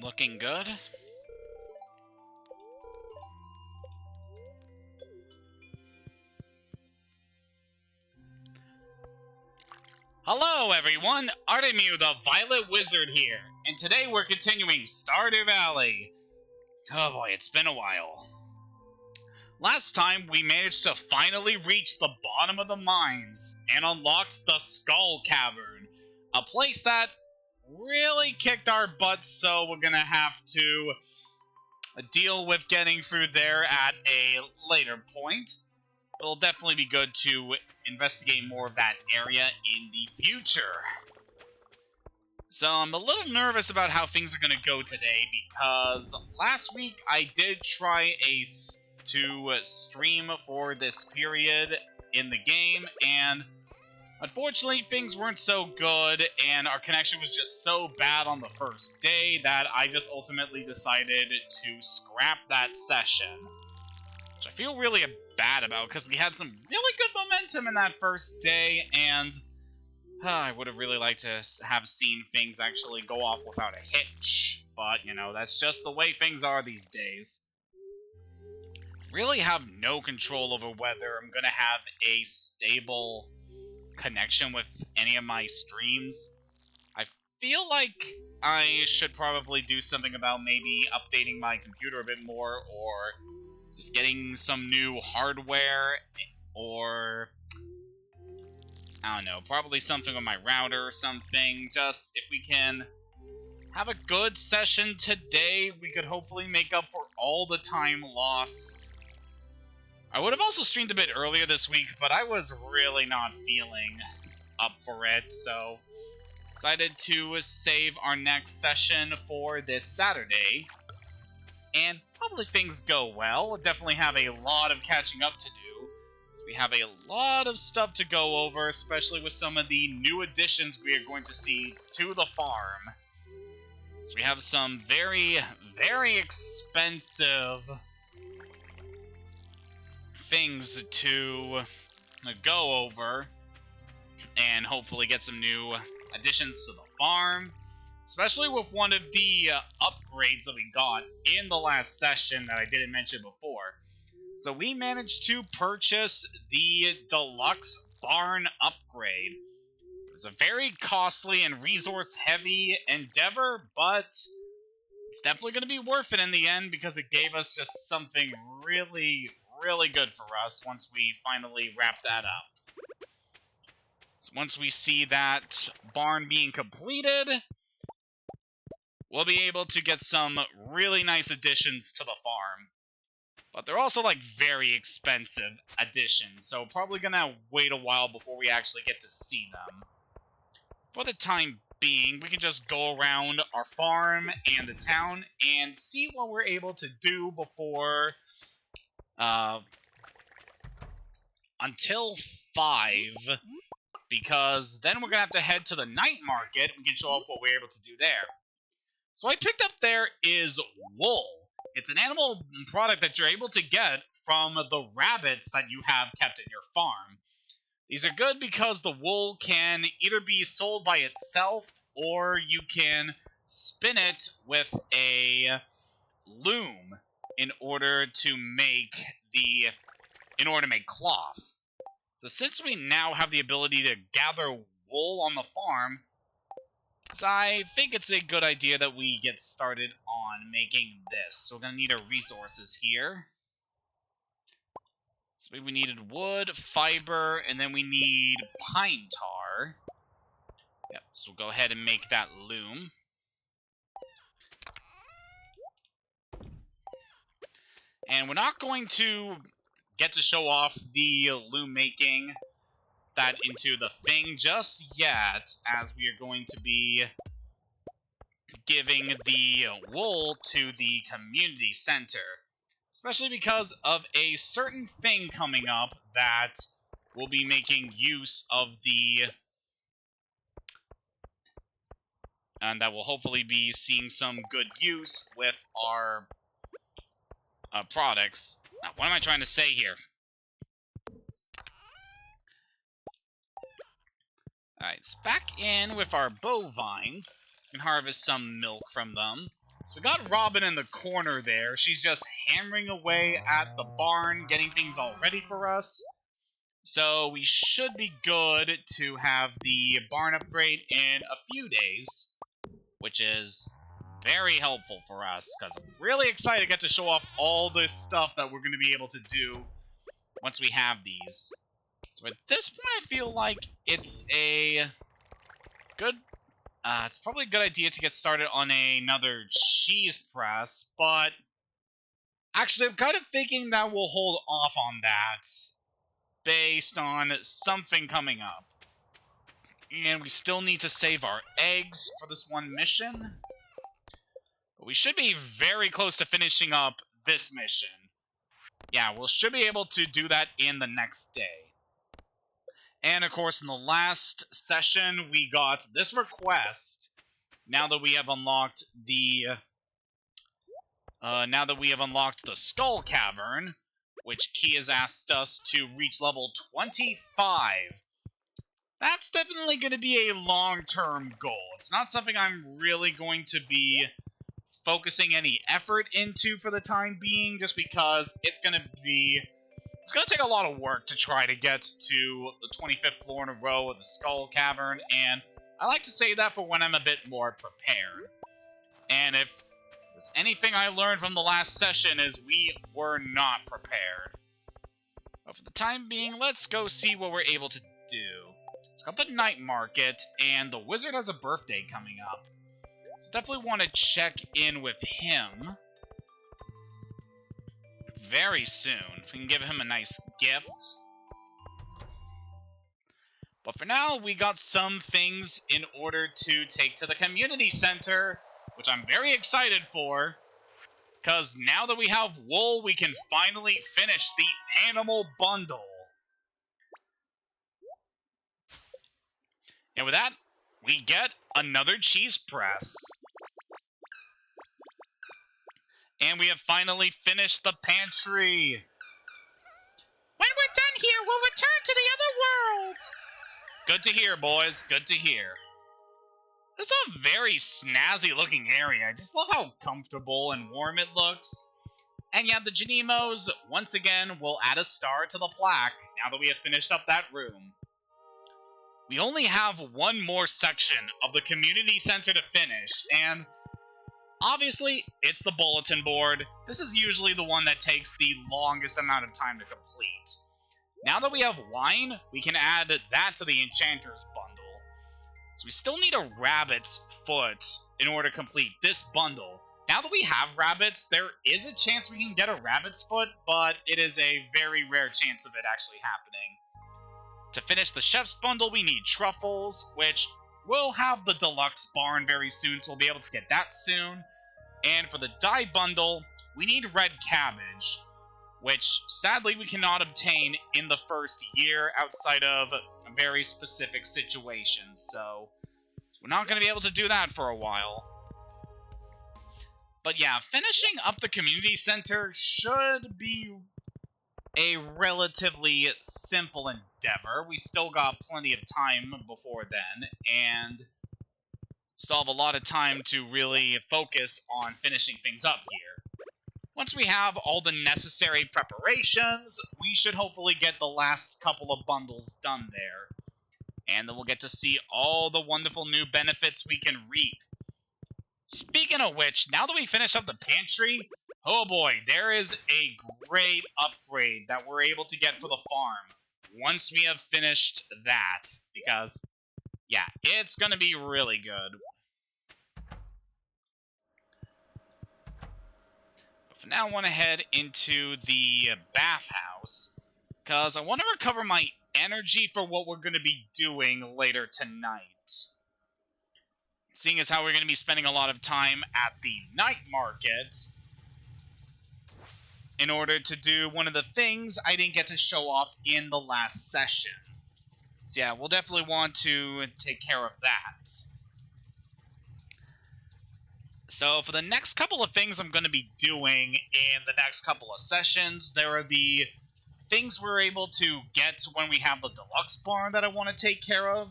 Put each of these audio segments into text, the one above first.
Looking good. Hello everyone, Artemu the Violet Wizard here, and today we're continuing Stardew Valley. Oh boy, it's been a while. Last time we managed to finally reach the bottom of the mines and unlocked the Skull Cavern, a place that really kicked our butts, so we're gonna have to deal with getting through there at a later point. It'll definitely be good to investigate more of that area in the future. So I'm a little nervous about how things are going to go today, because last week I did try to stream for this period in the game, and unfortunately things weren't so good, and our connection was just so bad on the first day that I just ultimately decided to scrap that session. Which I feel really bad about, because we had some really good momentum in that first day, and I would have really liked to have seen things actually go off without a hitch. But, you know, that's just the way things are these days. Really have no control over whether I'm going to have a stable connection with any of my streams. I feel like I should probably do something about maybe updating my computer a bit more, or just getting some new hardware, or I don't know, probably something with my router or something. Just if we can have a good session today, we could hopefully make up for all the time lost. I would have also streamed a bit earlier this week, but I was really not feeling up for it, so decided to save our next session for this Saturday. And hopefully things go well. We'll definitely have a lot of catching up to do. So we have a lot of stuff to go over, especially with some of the new additions we are going to see to the farm. So we have some very, very expensive things to go over, and hopefully get some new additions to the farm. Especially with one of the upgrades that we got in the last session that I didn't mention before. So we managed to purchase the deluxe barn upgrade. It was a very costly and resource-heavy endeavor, but it's definitely going to be worth it in the end, because it gave us just something really, really good for us once we finally wrap that up. So once we see that barn being completed, we'll be able to get some really nice additions to the farm. But they're also, like, very expensive additions, so probably gonna wait a while before we actually get to see them. For the time being, we can just go around our farm and the town and see what we're able to do before, until 5, because then we're gonna have to head to the night market, and we can show off what we're able to do there. So what I picked up there is wool. It's an animal product that you're able to get from the rabbits that you have kept in your farm. These are good because the wool can either be sold by itself, or you can spin it with a loom in order to make cloth. So since we now have the ability to gather wool on the farm, so I think it's a good idea that we get started on making this. So we're going to need our resources here. So we needed wood, fiber, and then we need pine tar. Yep, so we'll go ahead and make that loom. And we're not going to get to show off the loom making that into the thing just yet, as we are going to be giving the wool to the community center, especially because of a certain thing coming up that will be making use of the and that will hopefully be seeing some good use with our products. Now, what am I trying to say here? Alright, so back in with our bovines. We can harvest some milk from them. So we got Robin in the corner there. She's just hammering away at the barn, getting things all ready for us. So we should be good to have the barn upgrade in a few days, which is very helpful for us, because I'm really excited to get to show off all this stuff that we're going to be able to do once we have these. So at this point, I feel like it's a good... it's probably a good idea to get started on another cheese press, but actually I'm kind of thinking that we'll hold off on that based on something coming up. And we still need to save our eggs for this one mission. But we should be very close to finishing up this mission. Yeah, we should be able to do that in the next day. And of course, in the last session, we got this request. Now that we have unlocked the Skull Cavern, which Key has asked us to reach level 25. That's definitely going to be a long-term goal. It's not something I'm really going to be focusing any effort into for the time being, just because it's going to take a lot of work to try to get to the 25th floor in a row of the Skull Cavern, and I like to save that for when I'm a bit more prepared. And if there's anything I learned from the last session is we were not prepared. But for the time being, let's go see what we're able to do. It's got the night market, and the wizard has a birthday coming up. So definitely want to check in with him very soon, if we can give him a nice gift. But for now, we got some things in order to take to the community center, which I'm very excited for, because now that we have wool, we can finally finish the animal bundle. And with that, we get another cheese press. And we have finally finished the pantry. When we're done here, we'll return to the other world. Good to hear, boys. Good to hear. This is a very snazzy looking area. I just love how comfortable and warm it looks. And yeah, the Janimos, once again, will add a star to the plaque now that we have finished up that room. We only have one more section of the community center to finish, and obviously, it's the bulletin board. This is usually the one that takes the longest amount of time to complete. Now that we have wine, we can add that to the Enchanter's bundle. So we still need a rabbit's foot in order to complete this bundle. Now that we have rabbits, there is a chance we can get a rabbit's foot, but it is a very rare chance of it actually happening. To finish the chef's bundle, we need truffles, which we'll have the deluxe barn very soon, so we'll be able to get that soon. And for the dye bundle, we need red cabbage, which sadly we cannot obtain in the first year outside of very specific situations, so we're not going to be able to do that for a while. But yeah, finishing up the community center should be a relatively simple endeavor. We still got plenty of time before then, and still have a lot of time to really focus on finishing things up here. Once we have all the necessary preparations, we should hopefully get the last couple of bundles done there. And then we'll get to see all the wonderful new benefits we can reap. Speaking of which, now that we finish up the pantry, oh boy, there is a great upgrade that we're able to get for the farm once we have finished that, because, yeah, it's going to be really good. But for now, I want to head into the bathhouse, because I want to recover my energy for what we're going to be doing later tonight. Seeing as how we're going to be spending a lot of time at the night market in order to do one of the things I didn't get to show off in the last session. So yeah, we'll definitely want to take care of that. So for the next couple of things I'm going to be doing in the next couple of sessions, there are the things we're able to get when we have the deluxe barn that I want to take care of.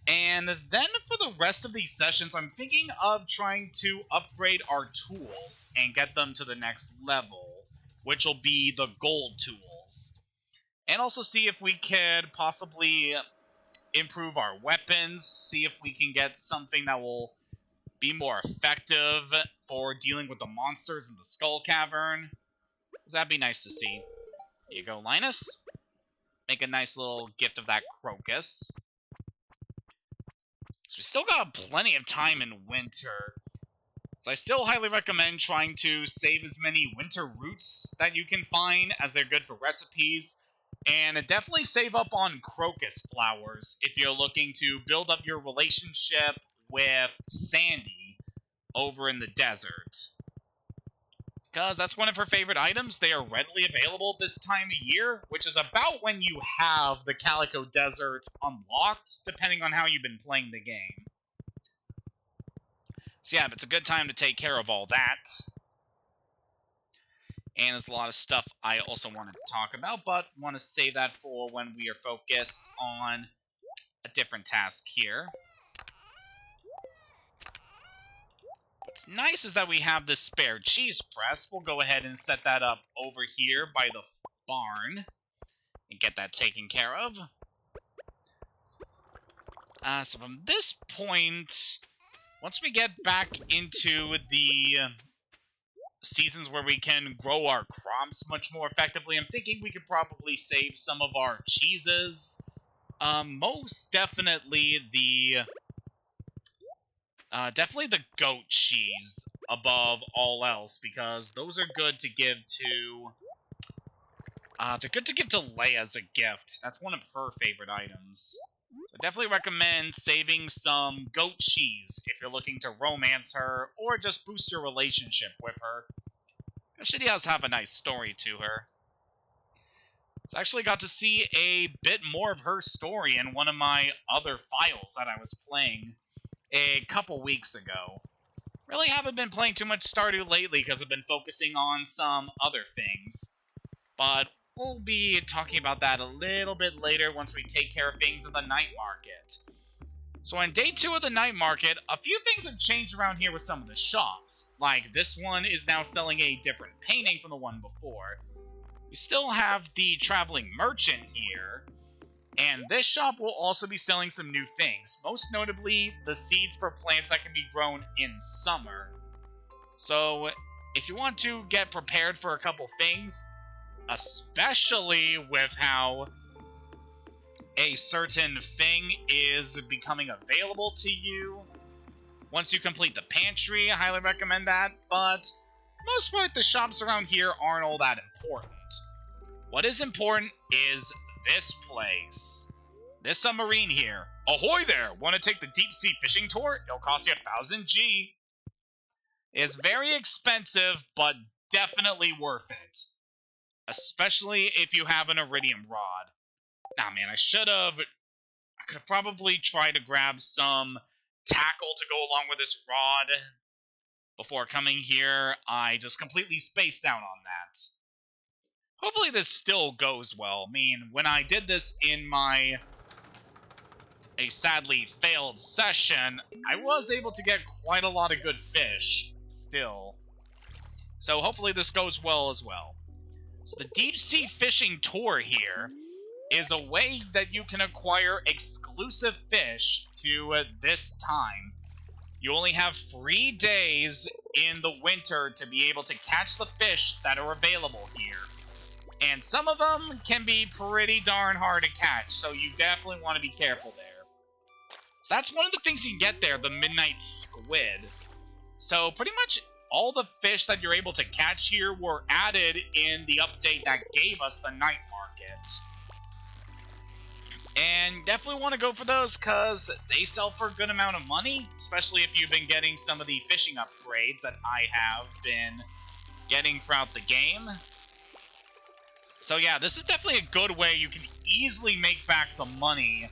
And then for the rest of these sessions, I'm thinking of trying to upgrade our tools and get them to the next level, which will be the gold tools. And also see if we could possibly improve our weapons, see if we can get something that will be more effective for dealing with the monsters in the Skull Cavern. That'd be nice to see. Here you go, Linus. Make a nice little gift of that crocus. So we still got plenty of time in winter. So I still highly recommend trying to save as many winter roots that you can find, as they're good for recipes. And definitely save up on crocus flowers if you're looking to build up your relationship with Sandy over in the desert. Because that's one of her favorite items. They are readily available this time of year, which is about when you have the Calico Desert unlocked, depending on how you've been playing the game. So yeah, it's a good time to take care of all that. And there's a lot of stuff I also want to talk about, but want to save that for when we are focused on a different task here. What's nice is that we have this spare cheese press. We'll go ahead and set that up over here by the barn and get that taken care of. So from this point, once we get back into the seasons where we can grow our crops much more effectively, I'm thinking we could probably save some of our cheeses. Most definitely the goat cheese above all else, because those are good to give to they're good to give to Leia as a gift. That's one of her favorite items. So I definitely recommend saving some goat cheese if you're looking to romance her or just boost your relationship with her. She does have a nice story to her. So I actually got to see a bit more of her story in one of my other files that I was playing a couple weeks ago. Really haven't been playing too much Stardew lately because I've been focusing on some other things. But we'll be talking about that a little bit later once we take care of things in the night market. So on day 2 of the night market, a few things have changed around here with some of the shops. Like this one is now selling a different painting from the one before. We still have the traveling merchant here. And this shop will also be selling some new things, most notably the seeds for plants that can be grown in summer. So if you want to get prepared for a couple things, especially with how a certain thing is becoming available to you once you complete the pantry, I highly recommend that, but most part the shops around here aren't all that important. What is important is this place. This submarine here. Ahoy there! Want to take the deep sea fishing tour? It'll cost you 1,000 G. It's very expensive, but definitely worth it. Especially if you have an iridium rod. Nah, man, I could have probably tried to grab some tackle to go along with this rod before coming here. I just completely spaced out on that. Hopefully this still goes well. I mean, when I did this in a sadly failed session, I was able to get quite a lot of good fish still. So hopefully this goes well as well. So the deep sea fishing tour here is a way that you can acquire exclusive fish to this time. You only have 3 days in the winter to be able to catch the fish that are available here. And some of them can be pretty darn hard to catch, so you definitely want to be careful there. So that's one of the things you can get there, the midnight squid. So pretty much all the fish that you're able to catch here were added in the update that gave us the night market. And definitely want to go for those because they sell for a good amount of money, especially if you've been getting some of the fishing upgrades that I have been getting throughout the game. So yeah, this is definitely a good way you can easily make back the money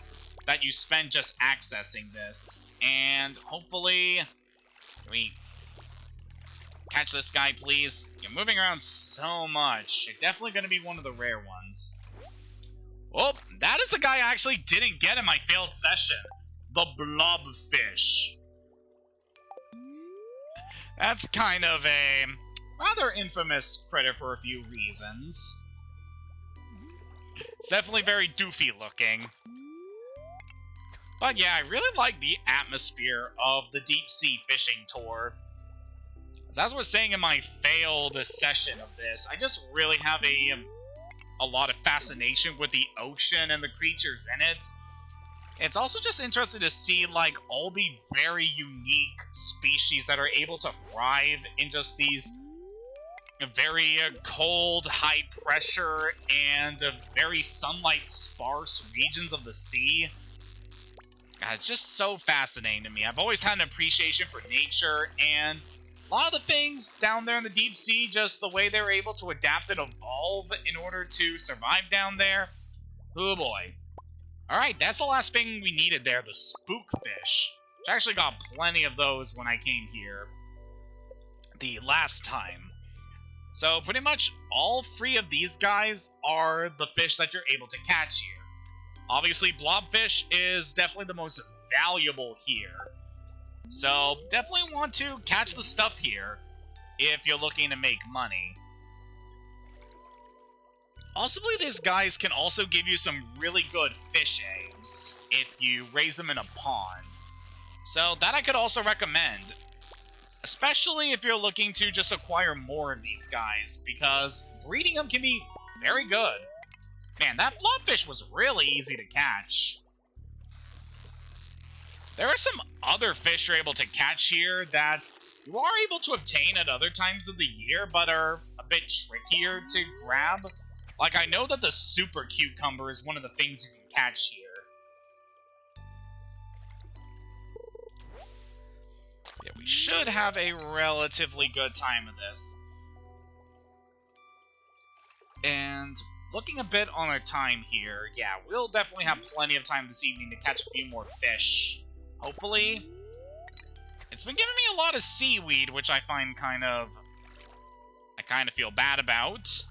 that you spend just accessing this. And hopefully, we catch this guy, please. You're moving around so much. You're definitely going to be one of the rare ones. Oh, that is the guy I actually didn't get in my failed session. the blobfish. That's kind of a rather infamous critter for a few reasons. It's definitely very doofy looking. But yeah, I really like the atmosphere of the deep sea fishing tour. As I was saying in my failed session of this, I just really have a lot of fascination with the ocean and the creatures in it. It's also just interesting to see, like, all the very unique species that are able to thrive in just these very cold, high pressure, and very sunlight-sparse regions of the sea. God, it's just so fascinating to me. I've always had an appreciation for nature, and a lot of the things down there in the deep sea, just the way they're able to adapt and evolve in order to survive down there. Oh boy. Alright, that's the last thing we needed there, the spookfish. I actually got plenty of those when I came here the last time. So pretty much all three of these guys are the fish that you're able to catch here. Obviously, blobfish is definitely the most valuable here. So definitely want to catch the stuff here if you're looking to make money. Possibly these guys can also give you some really good fish eggs if you raise them in a pond. So that I could also recommend. Especially if you're looking to just acquire more of these guys, because breeding them can be very good. Man, that blobfish was really easy to catch. There are some other fish you're able to catch here that you are able to obtain at other times of the year, but are a bit trickier to grab. Like, I know that the super cucumber is one of the things you can catch here. Yeah, we should have a relatively good time of this. And looking a bit on our time here, yeah, we'll definitely have plenty of time this evening to catch a few more fish. Hopefully. It's been giving me a lot of seaweed, which I find kind of feel bad about.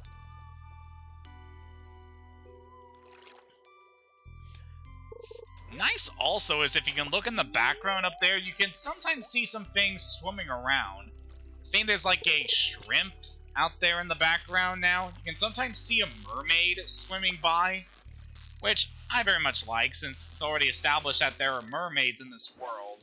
Nice also is if you can look in the background up there, you can sometimes see some things swimming around. I think there's like a shrimp out there in the background now. You can sometimes see a mermaid swimming by, which I very much like since it's already established that there are mermaids in this world.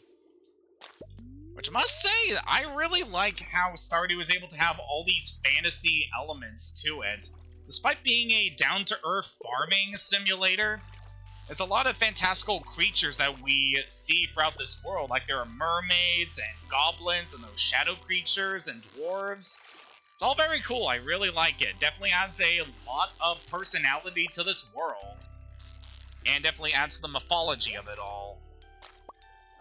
Which I must say, I really like how Stardew is able to have all these fantasy elements to it. Despite being a down-to-earth farming simulator, there's a lot of fantastical creatures that we see throughout this world. Like there are mermaids and goblins and those shadow creatures and dwarves. It's all very cool. I really like it. Definitely adds a lot of personality to this world. And definitely adds to the mythology of it all.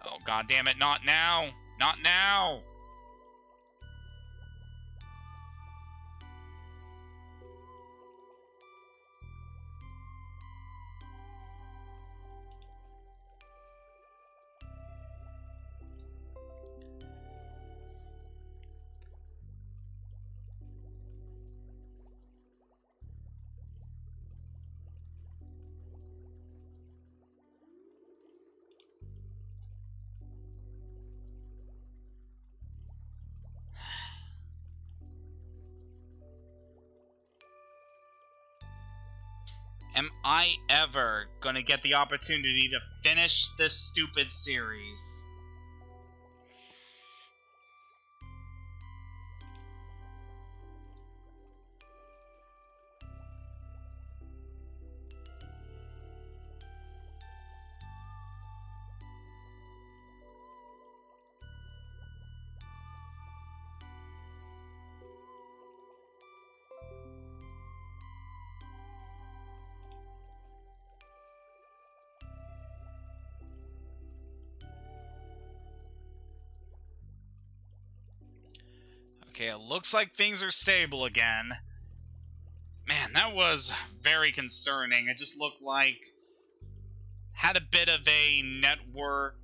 Oh, god damn it, not now. Not now. Am I ever gonna get the opportunity to finish this stupid series? Okay, it looks like things are stable again. Man, that was very concerning. It just looked like had a bit of a network.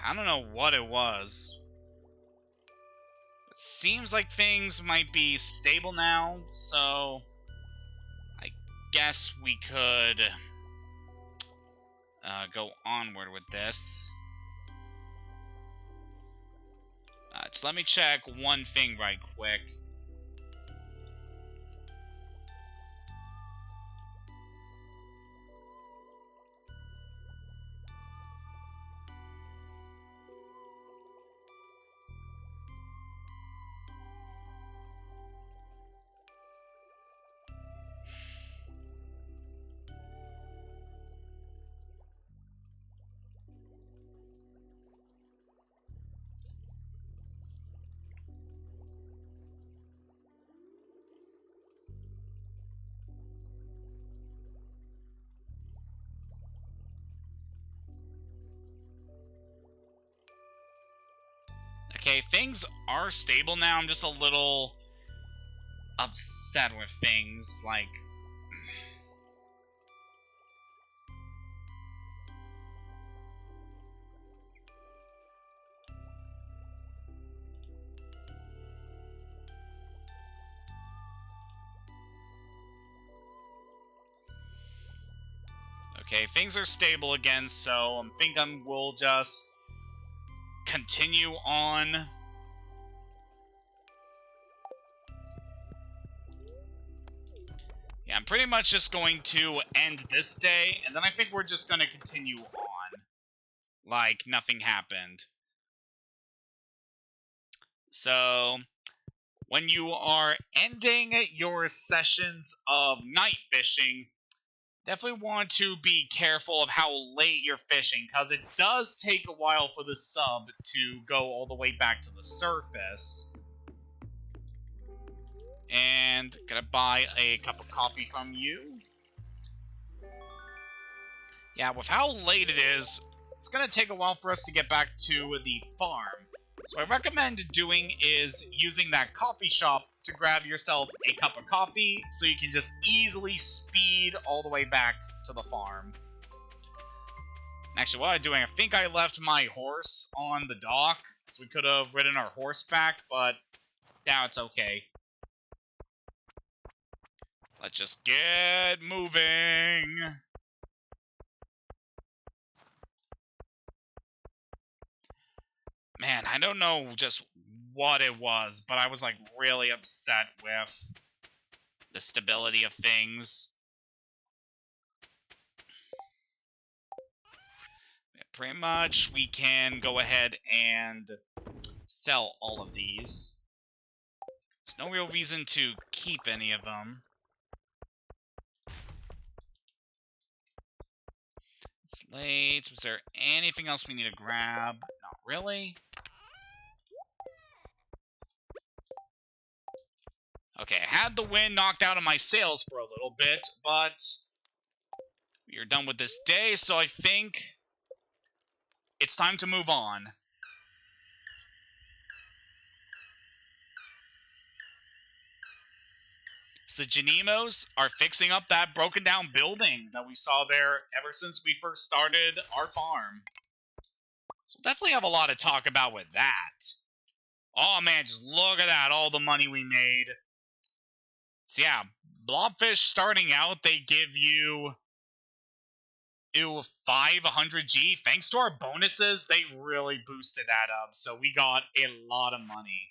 I don't know what it was. It seems like things might be stable now, so I guess we could go onward with this. Just let me check one thing right quick. Okay, things are stable now. I'm just a little upset with things, like... Okay, things are stable again, so I think we'll just continue on. Yeah, I'm pretty much just going to end this day, and then I think we're just going to continue on like nothing happened. So, when you are ending your sessions of night fishing, definitely want to be careful of how late you're fishing, because it does take a while for the sub to go all the way back to the surface. And gonna buy a cup of coffee from you. Yeah, with how late it is, it's gonna take a while for us to get back to the farm. So what I recommend doing is using that coffee shop to grab yourself a cup of coffee so you can just easily speed all the way back to the farm. Actually, what I'm doing, I think I left my horse on the dock, so we could have ridden our horse back, but now it's okay. Let's just get moving. Man, I don't know just what it was, but I was like really upset with the stability of things. Pretty much, we can go ahead and sell all of these. There's no real reason to keep any of them. It's late. Was there anything else we need to grab? Not really. Okay, I had the wind knocked out of my sails for a little bit, but we are done with this day, so I think it's time to move on. So the Janimos are fixing up that broken down building that we saw there ever since we first started our farm. So we'll definitely have a lot to talk about with that. Oh man, just look at that, all the money we made. So yeah, Blobfish starting out, they give you 500G. Thanks to our bonuses, they really boosted that up. So we got a lot of money.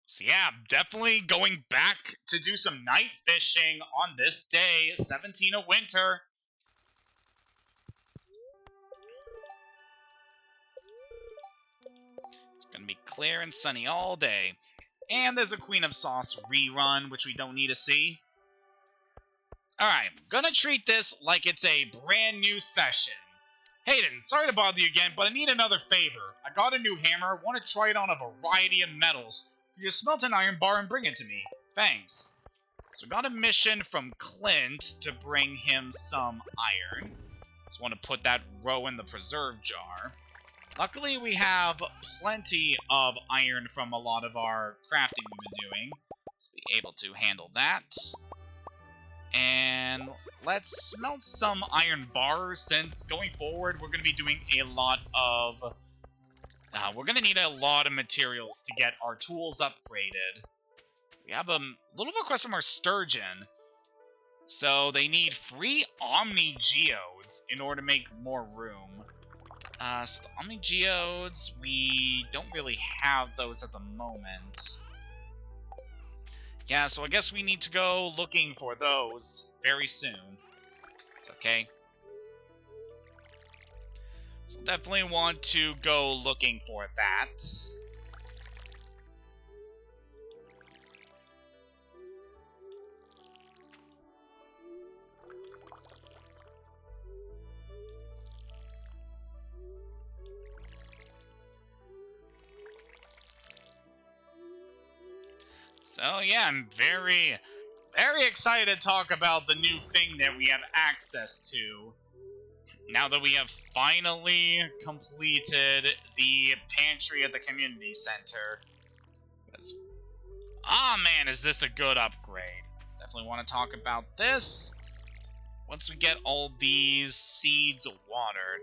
So yeah, definitely going back to do some night fishing on this day, 17 of winter. It's going to be clear and sunny all day. And there's a Queen of Sauce rerun, which we don't need to see. Alright, gonna treat this like it's a brand new session. Hayden, sorry to bother you again, but I need another favor. I got a new hammer, want to try it on a variety of metals. You just smelt an iron bar and bring it to me. Thanks. So got a mission from Clint to bring him some iron. Just want to put that row in the preserve jar. Luckily, we have plenty of iron from a lot of our crafting we've been doing. So be able to handle that. And let's smelt some iron bars, since going forward, we're going to be doing a lot of... we're going to need a lot of materials to get our tools upgraded. We have a little request from our Sturgeon. So they need free Omni Geodes in order to make more room. So the Omni Geodes, we don't really have those at the moment. Yeah, so I guess we need to go looking for those very soon. It's okay. So definitely want to go looking for that. So yeah, I'm very excited to talk about the new thing that we have access to. Now that we have finally completed the pantry at the community center. Ah, man, is this a good upgrade. Definitely want to talk about this once we get all these seeds watered.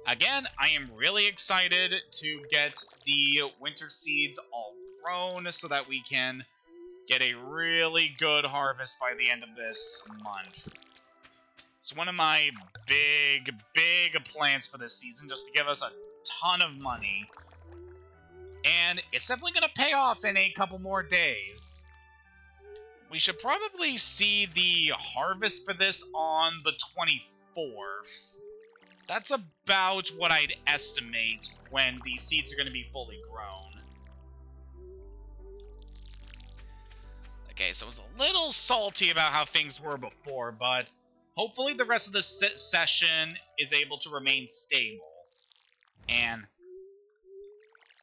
Again, I am really excited to get the winter seeds all grown so that we can get a really good harvest by the end of this month. It's one of my big plans for this season, just to give us a ton of money. And it's definitely going to pay off in a couple more days. We should probably see the harvest for this on the 24th. That's about what I'd estimate when the seeds are going to be fully grown. Okay, so I was a little salty about how things were before, but hopefully the rest of the session is able to remain stable. And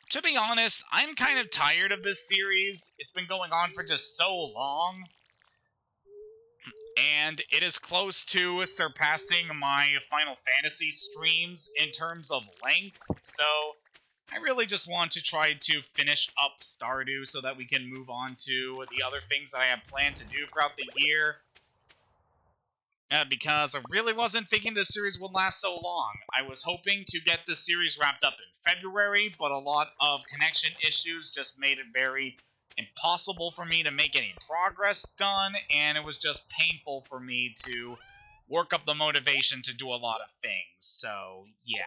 to be honest, I'm kind of tired of this series. It's been going on for just so long. And it is close to surpassing my Final Fantasy streams in terms of length. So I really just want to try to finish up Stardew so that we can move on to the other things that I have planned to do throughout the year. Because I really wasn't thinking this series would last so long. I was hoping to get this series wrapped up in February, but a lot of connection issues just made it very impossible for me to make any progress done, and it was just painful for me to work up the motivation to do a lot of things. So, yeah.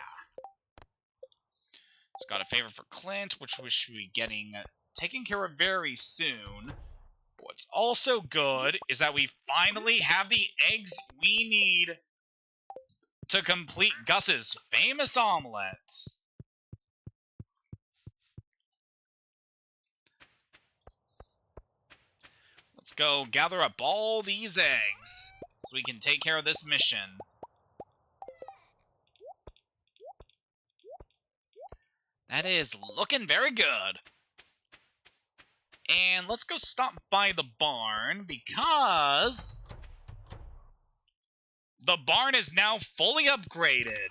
It's got a favor for Clint, which we should be getting taken care of very soon. What's also good is that we finally have the eggs we need to complete Gus's famous omelet. Let's go gather up all these eggs so we can take care of this mission. That is looking very good. And let's go stop by the barn, because the barn is now fully upgraded.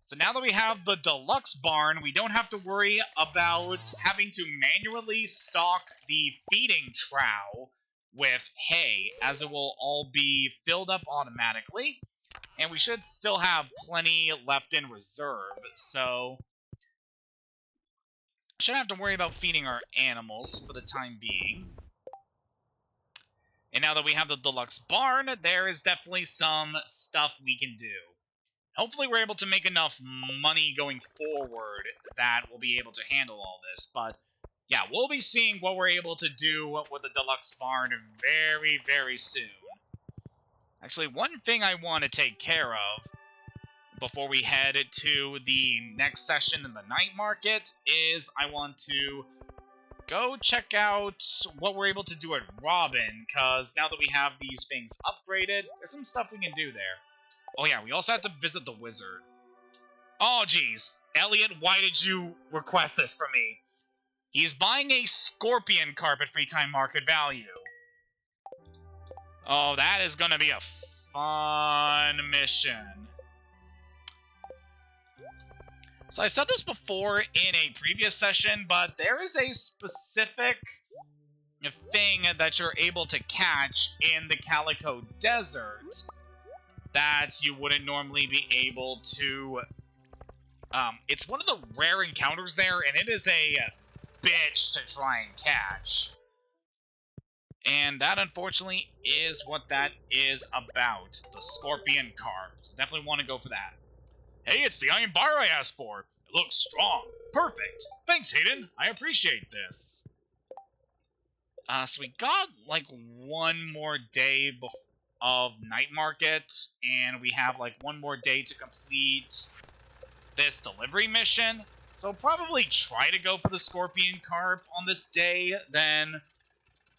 So now that we have the deluxe barn, we don't have to worry about having to manually stock the feeding trough with hay, as it will all be filled up automatically. And we should still have plenty left in reserve, so shouldn't have to worry about feeding our animals for the time being. And now that we have the deluxe barn, there is definitely some stuff we can do. Hopefully we're able to make enough money going forward that we'll be able to handle all this. But yeah, we'll be seeing what we're able to do with the deluxe barn very, very soon. Actually, one thing I want to take care of before we head to the next session in the night market is I want to go check out what we're able to do at Robin, because now that we have these things upgraded, there's some stuff we can do there. Oh yeah, we also have to visit the wizard. Oh geez, Elliot, why did you request this from me? He's buying a scorpion carpet for time market value. Oh, that is gonna be a fun mission. So I said this before in a previous session, but there is a specific thing that you're able to catch in the Calico Desert that you wouldn't normally be able to. It's one of the rare encounters there, and it is a bitch to try and catch. And that, unfortunately, is what that is about. The scorpion carp. So definitely want to go for that. Hey, it's the iron bar I asked for. It looks strong. Perfect. Thanks, Hayden. I appreciate this. So we got, like, one more day of night market. And we have, like, one more day to complete this delivery mission. So probably try to go for the scorpion carp on this day. Then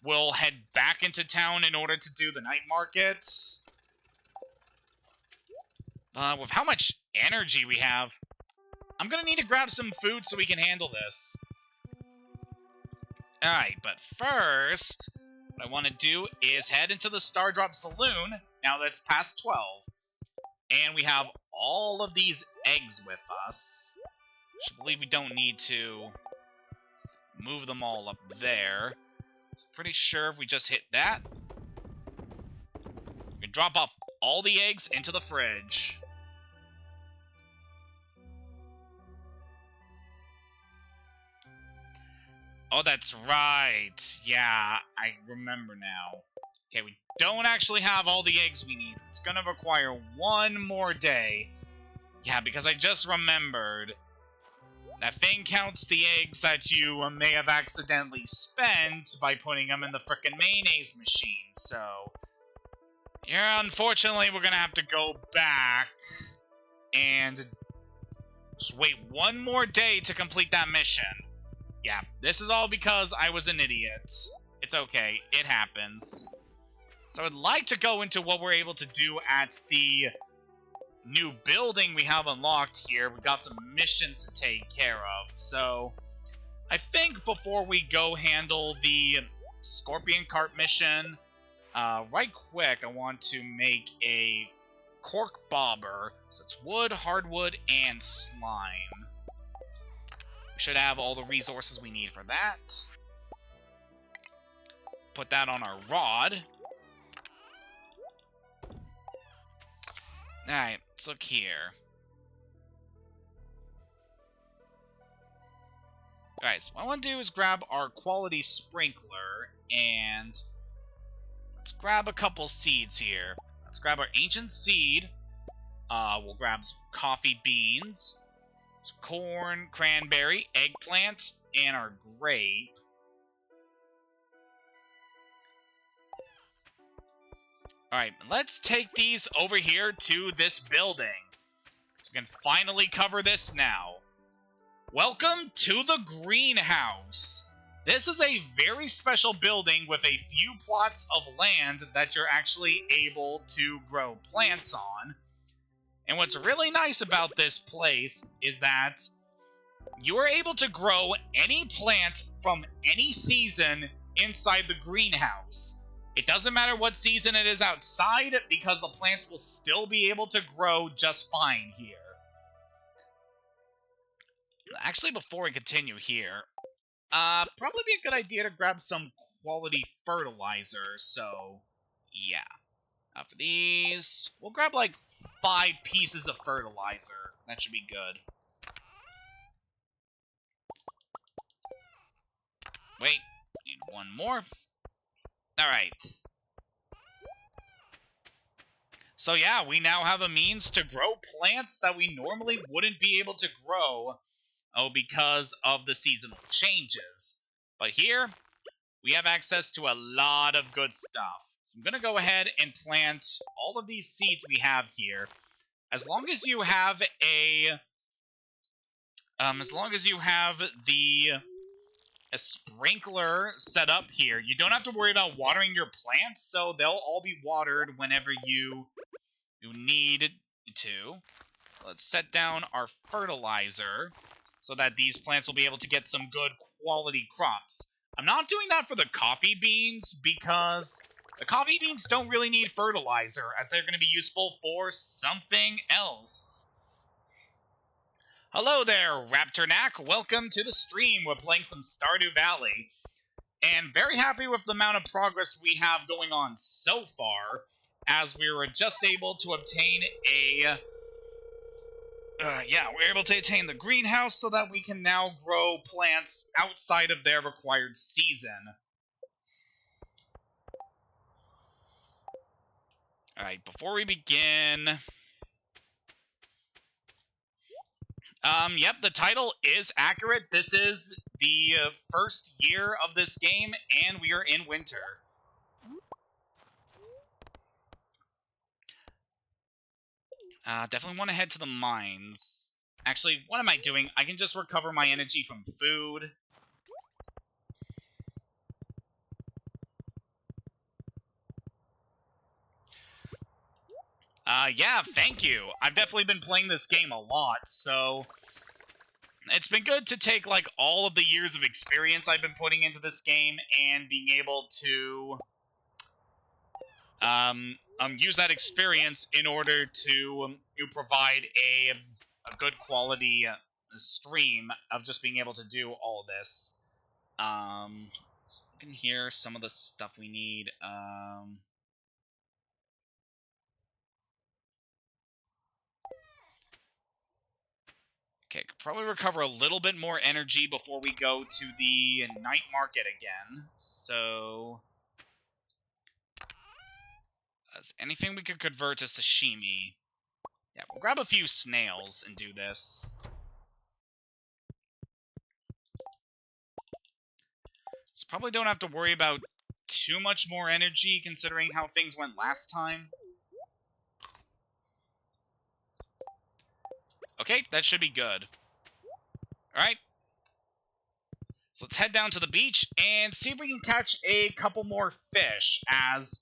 we'll head back into town in order to do the night markets. With how much energy we have, I'm going to need to grab some food so we can handle this. Alright, but first, what I want to do is head into the Stardrop Saloon, now that it's past 12. And we have all of these eggs with us. I believe we don't need to move them all up there. So pretty sure if we just hit that, we can drop off all the eggs into the fridge. Oh, that's right. Yeah, I remember now. Okay, we don't actually have all the eggs we need. It's gonna require one more day. Yeah, because I just remembered that thing counts the eggs that you may have accidentally spent by putting them in the frickin' mayonnaise machine. So, yeah, unfortunately, we're gonna have to go back and just wait one more day to complete that mission. Yeah, this is all because I was an idiot. It's okay, it happens. So I'd like to go into what we're able to do at the new building we have unlocked here. We've got some missions to take care of. So I think before we go handle the scorpion carp mission, right quick, I want to make a cork bobber. So it's wood, hardwood, and slime. We should have all the resources we need for that. Put that on our rod. Alright, let's look here. Alright, so what I want to do is grab our quality sprinkler, and let's grab a couple seeds here. Let's grab our ancient seed. We'll grab some coffee beans, some corn, cranberry, eggplant, and our grape. Alright, let's take these over here to this building, so we can finally cover this now. Welcome to the greenhouse. This is a very special building with a few plots of land that you're actually able to grow plants on. And what's really nice about this place is that you are able to grow any plant from any season inside the greenhouse. It doesn't matter what season it is outside, because the plants will still be able to grow just fine here. Actually, before we continue here, probably be a good idea to grab some quality fertilizer, so yeah. For these, we'll grab like 5 pieces of fertilizer. That should be good. Wait, need one more. Alright. So yeah, we now have a means to grow plants that we normally wouldn't be able to grow, because of the seasonal changes. But here, we have access to a lot of good stuff. So I'm going to go ahead and plant all of these seeds we have here. As long as you have a sprinkler set up here, you don't have to worry about watering your plants, so they'll all be watered whenever you need to. Let's set down our fertilizer so that these plants will be able to get some good quality crops. I'm not doing that for the coffee beans because the coffee beans don't really need fertilizer, as they're going to be useful for something else. Hello there, Raptornak. Welcome to the stream. We're playing some Stardew Valley, and very happy with the amount of progress we have going on so far, as we were just able to obtain we're able to attain the greenhouse so that we can now grow plants outside of their required season. Alright, before we begin... Yep, the title is accurate. This is the first year of this game, and we are in winter. Definitely want to head to the mines. Actually, what am I doing? I can just recover my energy from food. Yeah, thank you. I've definitely been playing this game a lot, so... It's been good to take, like, all of the years of experience I've been putting into this game and being able to... use that experience in order to provide a good quality stream of just being able to do all this. So you can hear some of the stuff we need. Okay, could probably recover a little bit more energy before we go to the night market again. So... Is anything we could convert to sashimi? Yeah, we'll grab a few snails and do this. So probably don't have to worry about too much more energy considering how things went last time. Okay, that should be good. Alright. So let's head down to the beach and see if we can catch a couple more fish, as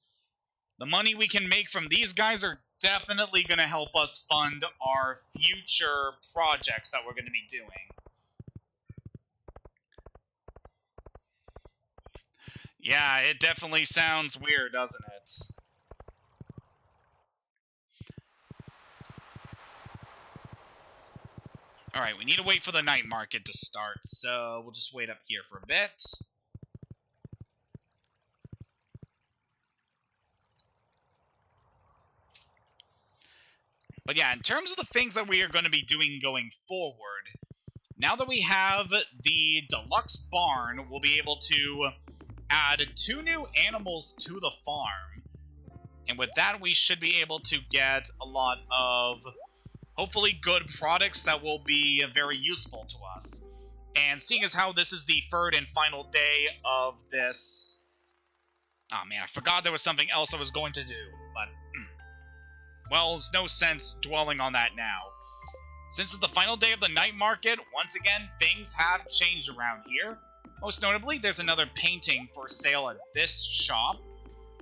the money we can make from these guys are definitely going to help us fund our future projects that we're going to be doing. Yeah, it definitely sounds weird, doesn't it? Alright, we need to wait for the night market to start, so we'll just wait up here for a bit. But yeah, in terms of the things that we are going to be doing going forward, now that we have the deluxe barn, we'll be able to add 2 new animals to the farm. And with that, we should be able to get a lot of, hopefully, good products that will be very useful to us. And seeing as how this is the third and final day of this... Oh man, I forgot there was something else I was going to do, but... Well, there's no sense dwelling on that now. Since it's the final day of the night market, once again, things have changed around here. Most notably, there's another painting for sale at this shop.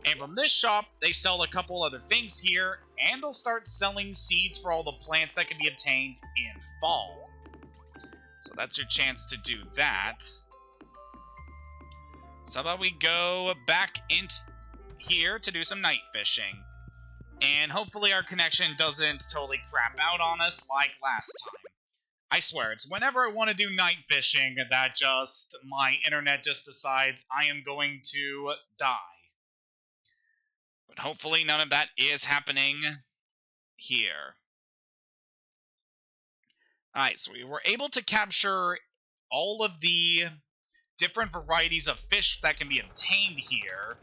And from this shop, they sell a couple other things here, and they'll start selling seeds for all the plants that can be obtained in fall. So that's your chance to do that. So how about we go back in here to do some night fishing. And hopefully our connection doesn't totally crap out on us like last time. I swear, it's whenever I want to do night fishing that my internet just decides I am going to die. But hopefully none of that is happening here. Alright, so we were able to capture all of the different varieties of fish that can be obtained here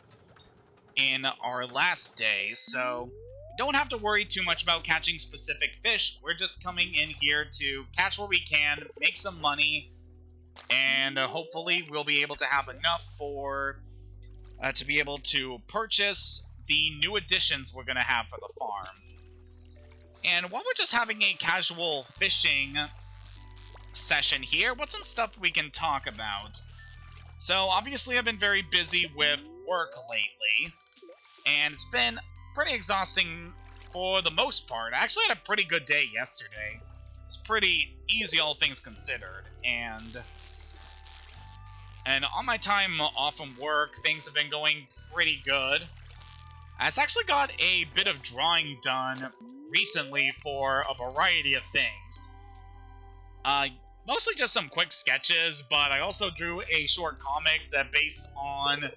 in our last day, so we don't have to worry too much about catching specific fish. We're just coming in here to catch what we can, make some money, and hopefully we'll be able to have enough for to be able to purchase the new additions we're going to have for the farm. And while we're just having a casual fishing session here, what's some stuff we can talk about? So obviously I've been very busy with work lately, and it's been pretty exhausting for the most part. I actually had a pretty good day yesterday. It's pretty easy, all things considered, and on my time off from work, things have been going pretty good. I've actually got a bit of drawing done recently for a variety of things. Mostly just some quick sketches, but I also drew a short comic that based on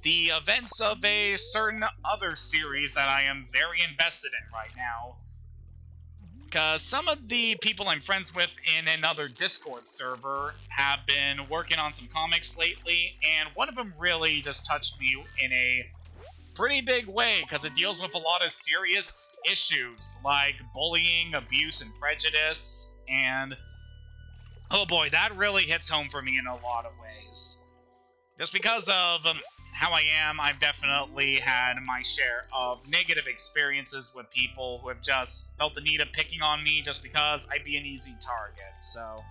the events of a certain other series that I am very invested in right now. Because some of the people I'm friends with in another Discord server have been working on some comics lately, and one of them really just touched me in a pretty big way, because it deals with a lot of serious issues, like bullying, abuse, and prejudice, and oh boy, that really hits home for me in a lot of ways. Just because of how I am, I've definitely had my share of negative experiences with people who have just felt the need of picking on me just because I'd be an easy target. So,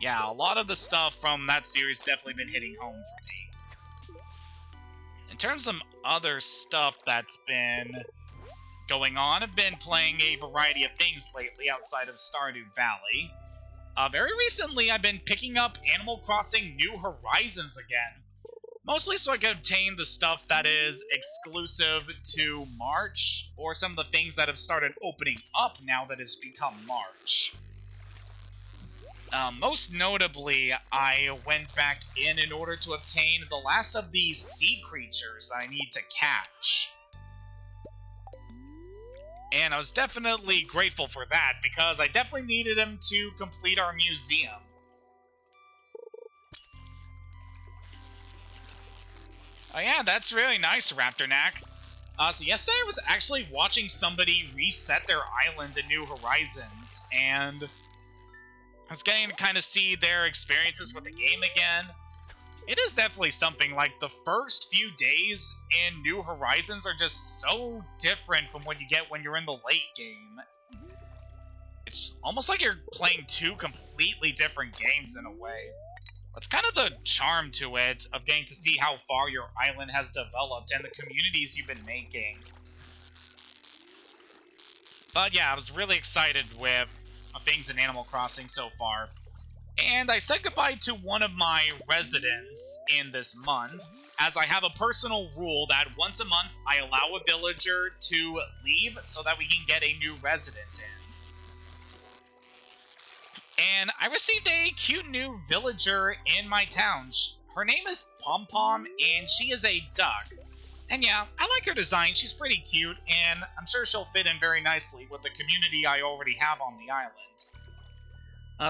yeah, a lot of the stuff from that series definitely been hitting home for me. In terms of other stuff that's been going on, I've been playing a variety of things lately outside of Stardew Valley. Very recently, I've been picking up Animal Crossing New Horizons again. Mostly so I can obtain the stuff that is exclusive to March, or some of the things that have started opening up now that it's become March. Most notably, I went back in order to obtain the last of these sea creatures that I need to catch. And I was definitely grateful for that, because I definitely needed them to complete our museum. Oh yeah, that's really nice, Raptornak. So yesterday I was actually watching somebody reset their island to New Horizons, and I was getting to kind of see their experiences with the game again. It is definitely something. Like, the first few days in New Horizons are just so different from what you get when you're in the late game. It's almost like you're playing two completely different games in a way. That's kind of the charm to it, of getting to see how far your island has developed and the communities you've been making. But yeah, I was really excited with things in Animal Crossing so far. And I said goodbye to one of my residents in this month, as I have a personal rule that once a month I allow a villager to leave so that we can get a new resident in. And I received a cute new villager in my town. Her name is Pom Pom, and she is a duck. And yeah, I like her design. She's pretty cute, and I'm sure she'll fit in very nicely with the community I already have on the island.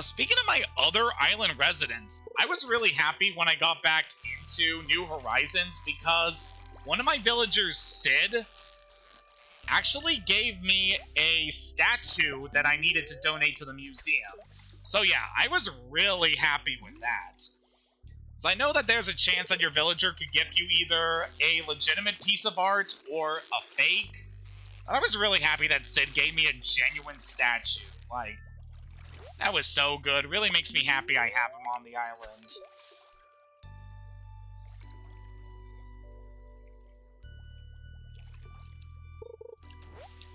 Speaking of my other island residents, I was really happy when I got back into New Horizons, because one of my villagers, Sid, actually gave me a statue that I needed to donate to the museum. So yeah, I was really happy with that. So I know that there's a chance that your villager could gift you either a legitimate piece of art or a fake. I was really happy that Sid gave me a genuine statue. Like, that was so good. Really makes me happy I have him on the island.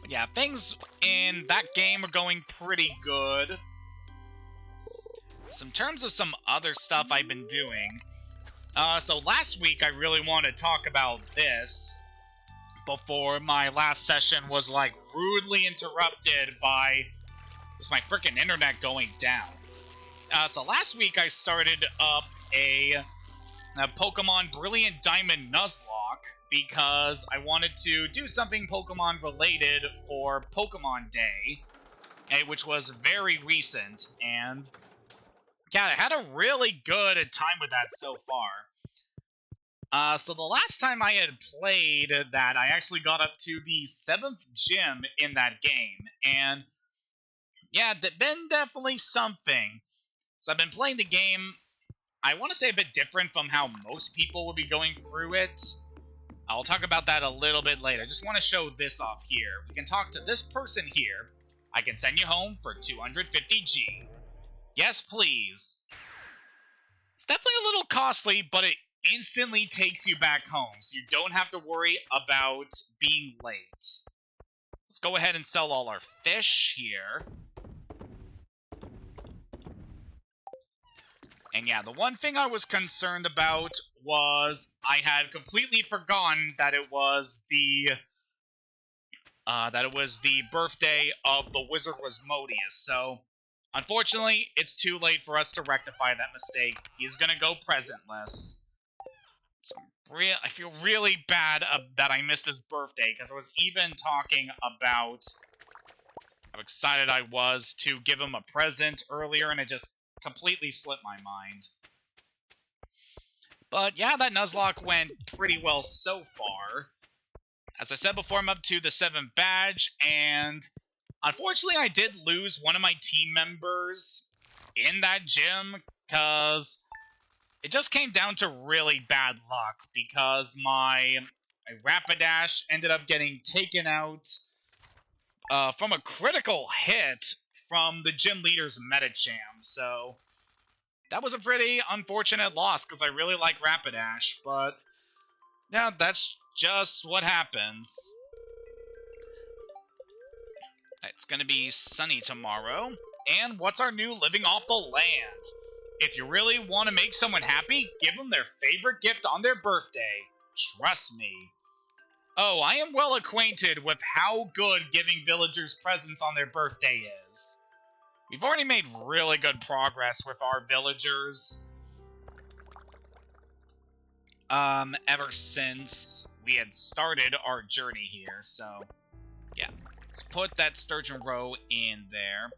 But yeah, things in that game are going pretty good. So in terms of some other stuff I've been doing, so last week I really want to talk about this before my last session was like rudely interrupted by my freaking internet going down. So last week I started up a Pokemon Brilliant Diamond Nuzlocke because I wanted to do something Pokemon related for Pokemon Day, which was very recent, and yeah, I had a really good time with that so far. So the last time I had played that, I actually got up to the 7th gym in that game, and yeah, been definitely something. So I've been playing the game, I want to say a bit different from how most people would be going through it. I'll talk about that a little bit later. I just want to show this off here. We can talk to this person here. I can send you home for 250G. Yes, please. It's definitely a little costly, but it instantly takes you back home, so you don't have to worry about being late. Let's go ahead and sell all our fish here. And yeah, the one thing I was concerned about was I had completely forgotten that it was the birthday of the wizard Wasmodius. So unfortunately, it's too late for us to rectify that mistake. He's gonna go presentless. So I feel really bad that I missed his birthday, because I was even talking about how excited I was to give him a present earlier, and it just completely slipped my mind. But yeah, that Nuzlocke went pretty well so far. As I said before, I'm up to the 7th badge, and unfortunately I did lose one of my team members in that gym, because it just came down to really bad luck, because my Rapidash ended up getting taken out from a critical hit from the gym leader's Metacham, so that was a pretty unfortunate loss, because I really like Rapidash, but yeah, that's just what happens. It's going to be sunny tomorrow. And what's our new living off the land? If you really want to make someone happy, give them their favorite gift on their birthday. Trust me. Oh, I am well acquainted with how good giving villagers presents on their birthday is. We've already made really good progress with our villagers. Ever since we had started our journey here, so yeah. Let's put that sturgeon roe in there.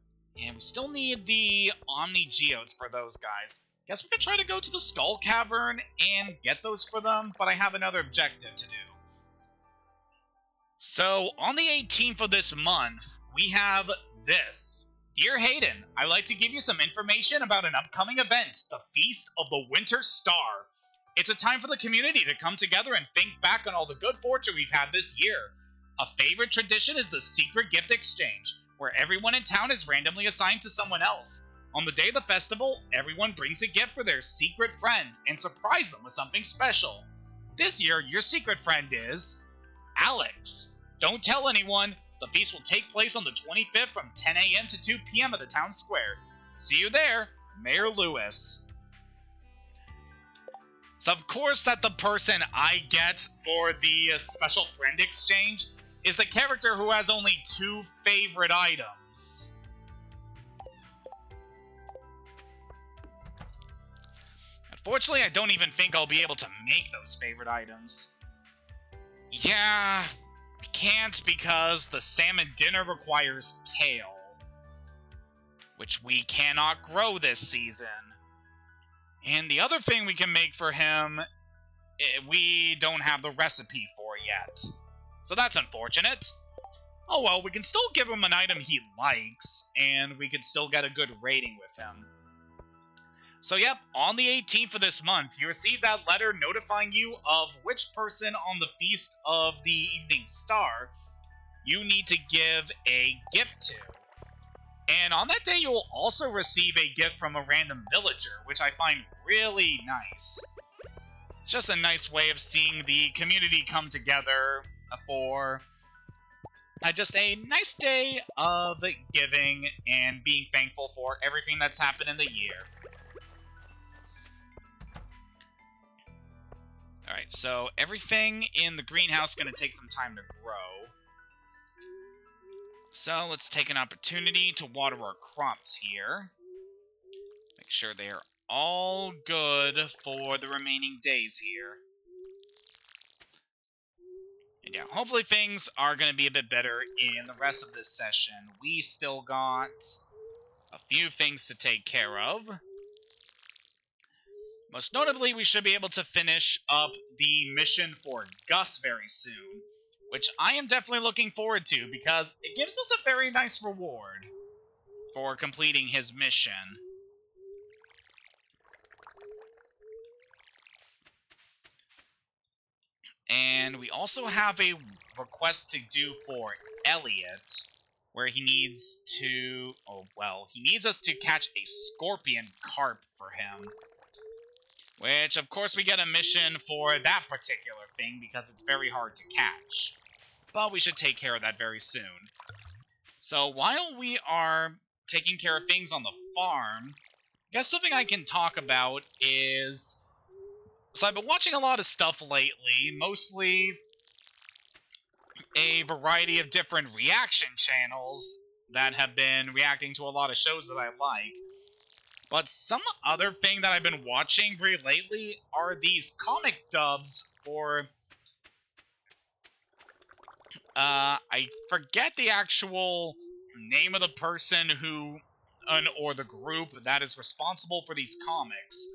And we still need the Omni Geodes for those guys. Guess we could try to go to the Skull Cavern and get those for them, but I have another objective to do. So, on the 18th of this month, we have this. Dear Hayden, I'd like to give you some information about an upcoming event, the Feast of the Winter Star. It's a time for the community to come together and think back on all the good fortune we've had this year. A favorite tradition is the secret gift exchange, where everyone in town is randomly assigned to someone else. On the day of the festival, everyone brings a gift for their secret friend and surprise them with something special. This year, your secret friend is Alex. Don't tell anyone. The feast will take place on the 25th from 10 a.m. to 2 p.m. at the town square. See you there, Mayor Lewis. So of course that the person I get for the special friend exchange is the character who has only 2 favorite items. Unfortunately, I don't even think I'll be able to make those favorite items. Yeah, I can't because the salmon dinner requires kale, which we cannot grow this season. And the other thing we can make for him, we don't have the recipe for yet. So that's unfortunate. Oh well, we can still give him an item he likes, and we could still get a good rating with him. So yep, on the 18th of this month, you receive that letter notifying you of which person on the Feast of the Evening Star you need to give a gift to. And on that day, you'll also receive a gift from a random villager, which I find really nice. Just a nice way of seeing the community come together for just a nice day of giving and being thankful for everything that's happened in the year. Alright, so everything in the greenhouse is going to take some time to grow. So let's take an opportunity to water our crops here. Make sure they are all good for the remaining days here. And yeah, hopefully things are going to be a bit better in the rest of this session. We still got a few things to take care of. Most notably, we should be able to finish up the mission for Gus very soon, which I am definitely looking forward to because it gives us a very nice reward for completing his mission. And we also have a request to do for Elliot, where he needs to, he needs us to catch a scorpion carp for him. Which, of course, we get a mission for that particular thing because it's very hard to catch. But we should take care of that very soon. So while we are taking care of things on the farm, I guess something I can talk about is... So I've been watching a lot of stuff lately, mostly a variety of different reaction channels that have been reacting to a lot of shows that I like. But some other thing that I've been watching very lately are these comic dubs for... I forget the actual name of the person who... or the group that is responsible for these comics.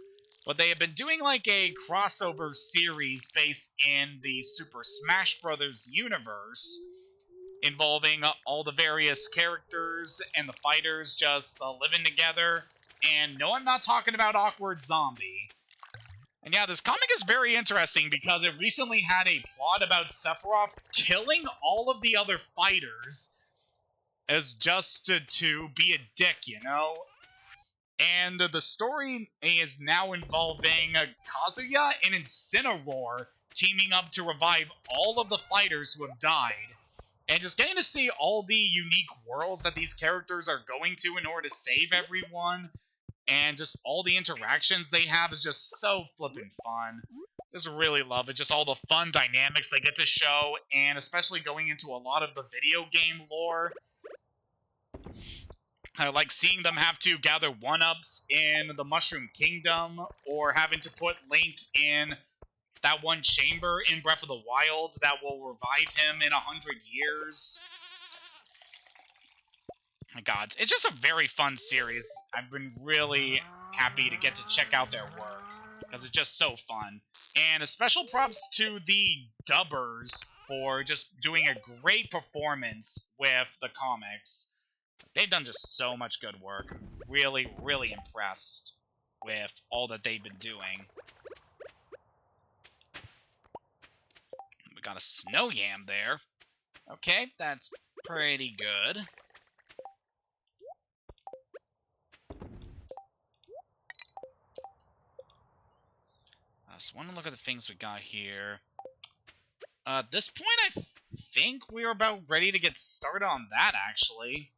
But they have been doing like a crossover series based in the Super Smash Bros. Universe, involving all the various characters and the fighters just living together. And no, I'm not talking about Awkward Zombie. And yeah, this comic is very interesting because it recently had a plot about Sephiroth killing all of the other fighters as just to be a dick, you know? And the story is now involving Kazuya and Incineroar teaming up to revive all of the fighters who have died. And just getting to see all the unique worlds that these characters are going to in order to save everyone, and just all the interactions they have is just so flippin' fun. Just really love it. Just all the fun dynamics they get to show, and especially going into a lot of the video game lore. I like seeing them have to gather 1-ups in the Mushroom Kingdom, or having to put Link in that one chamber in Breath of the Wild that will revive him in 100 years. My god, it's just a very fun series. I've been really happy to get to check out their work, because it's just so fun. And a special props to the dubbers for just doing a great performance with the comics. They've done just so much good work. I'm really, really impressed with all that they've been doing. We got a snow yam there. Okay, that's pretty good. Just want to look at the things we got here. At this point, I think we're about ready to get started on that, actually.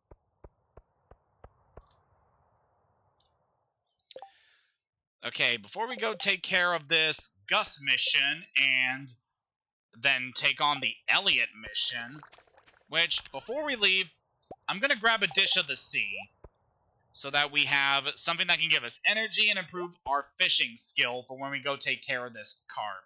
Okay, before we go take care of this Gus mission and then take on the Elliot mission, which, before we leave, I'm going to grab a dish of the sea so that we have something that can give us energy and improve our fishing skill for when we go take care of this carp.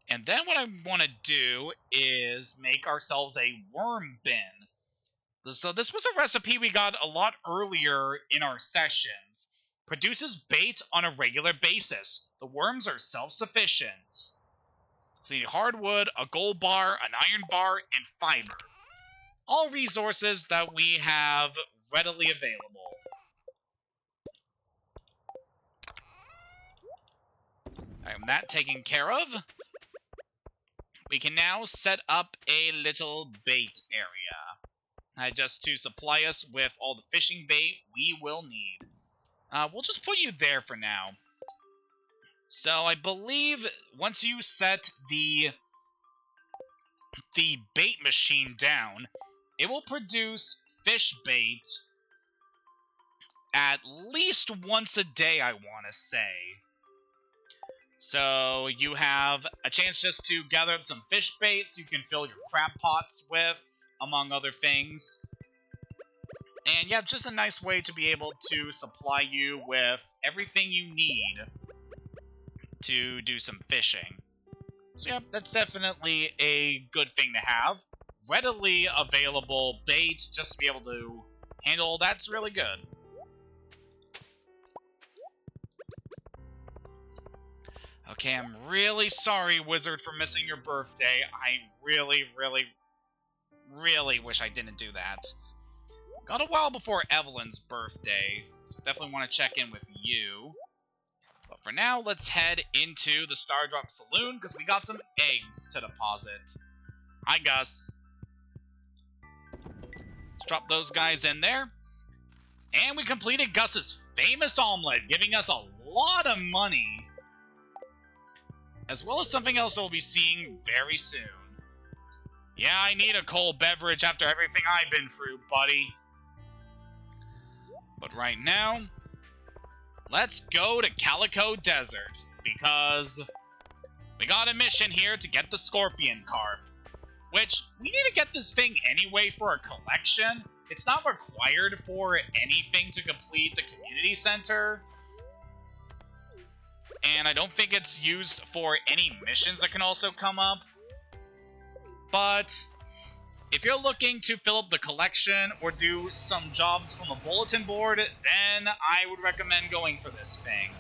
And then what I want to do is make ourselves a worm bin. So this was a recipe we got a lot earlier in our sessions. Produces bait on a regular basis. The worms are self-sufficient. So you need hardwood, a gold bar, an iron bar, and fiber. All resources that we have readily available. Alright, that taken care of. We can now set up a little bait area. Just to supply us with all the fishing bait we will need. We'll just put you there for now. So I believe once you set the bait machine down, it will produce fish bait at least once a day, I want to say. So you have a chance just to gather up some fish baits you can fill your crab pots with, among other things. And yeah, just a nice way to be able to supply you with everything you need to do some fishing. So yeah, that's definitely a good thing to have. Readily available bait just to be able to handle that's really good. Okay, I'm really sorry, Wizard, for missing your birthday. I really, really, really wish I didn't do that. Got a while before Evelyn's birthday, so definitely want to check in with you. But for now, let's head into the Stardrop Saloon, because we got some eggs to deposit. Hi, Gus. Let's drop those guys in there. And we completed Gus's famous omelet, giving us a lot of money. As well as something else we'll be seeing very soon. Yeah, I need a cold beverage after everything I've been through, buddy. But right now, let's go to Calico Desert, because we got a mission here to get the Scorpion Carp. Which, we need to get this thing anyway for a collection. It's not required for anything to complete the community center. And I don't think it's used for any missions that can also come up. But if you're looking to fill up the collection or do some jobs from a bulletin board, then I would recommend going for this thing.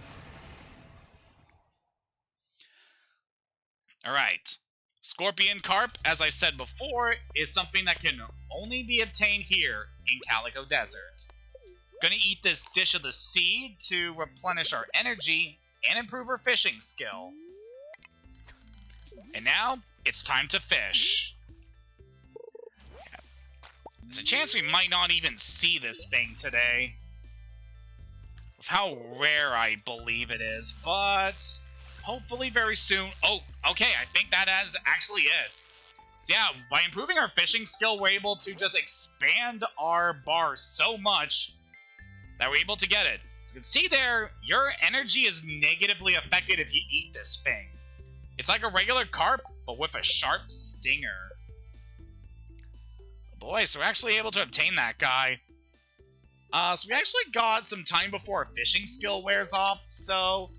Alright. Scorpion Carp, as I said before, is something that can only be obtained here in Calico Desert. We're gonna eat this dish of the sea to replenish our energy and improve our fishing skill. And now, it's time to fish. There's a chance we might not even see this thing today, with how rare I believe it is, but hopefully very soon. Oh, okay, I think that is actually it. So yeah, by improving our fishing skill, we're able to just expand our bar so much that we're able to get it. As you can see there, your energy is negatively affected if you eat this thing. It's like a regular carp, but with a sharp stinger. Boy, so we're actually able to obtain that guy. So we actually got some time before our fishing skill wears off, so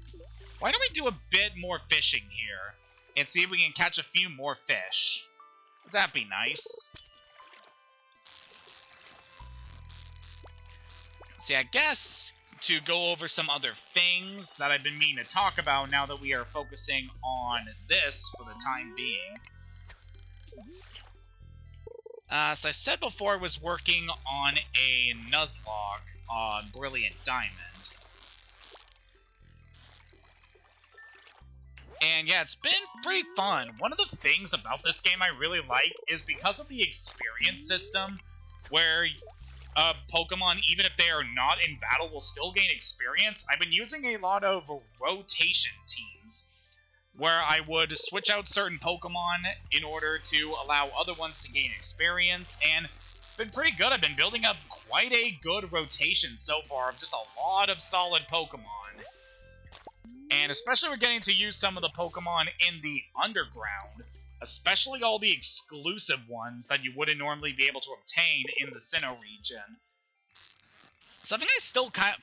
why don't we do a bit more fishing here and see if we can catch a few more fish? Would that be nice? See, I guess to go over some other things that I've been meaning to talk about now that we are focusing on this for the time being. As I said before, I was working on a Nuzlocke on Brilliant Diamond. And yeah, it's been pretty fun. One of the things about this game I really like is because of the experience system, where Pokemon, even if they are not in battle, will still gain experience. I've been using a lot of rotation teams, where I would switch out certain Pokemon in order to allow other ones to gain experience, and it's been pretty good. I've been building up quite a good rotation so far of just a lot of solid Pokemon. And especially we're getting to use some of the Pokemon in the underground, especially all the exclusive ones that you wouldn't normally be able to obtain in the Sinnoh region. Something I still kind of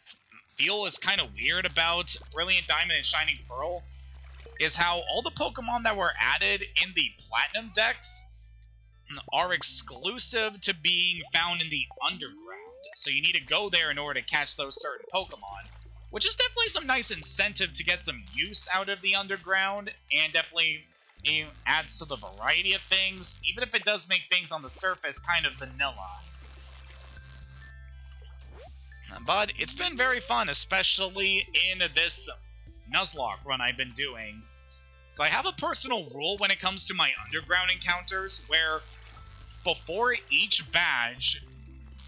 feel is kind of weird about Brilliant Diamond and Shining Pearl is how all the Pokemon that were added in the Platinum Dex are exclusive to being found in the underground. So you need to go there in order to catch those certain Pokemon, which is definitely some nice incentive to get some use out of the underground, and definitely adds to the variety of things, even if it does make things on the surface kind of vanilla. But it's been very fun, especially in this Nuzlocke run I've been doing. So I have a personal rule when it comes to my underground encounters, where before each badge,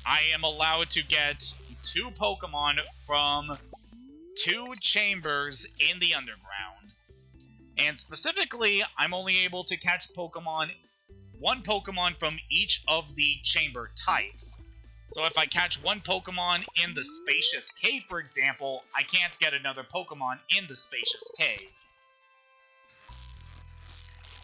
I am allowed to get 2 Pokemon from 2 chambers in the underground. And specifically, I'm only able to catch one Pokemon from each of the chamber types. So if I catch one Pokemon in the Spacious Cave, for example, I can't get another Pokemon in the Spacious Cave.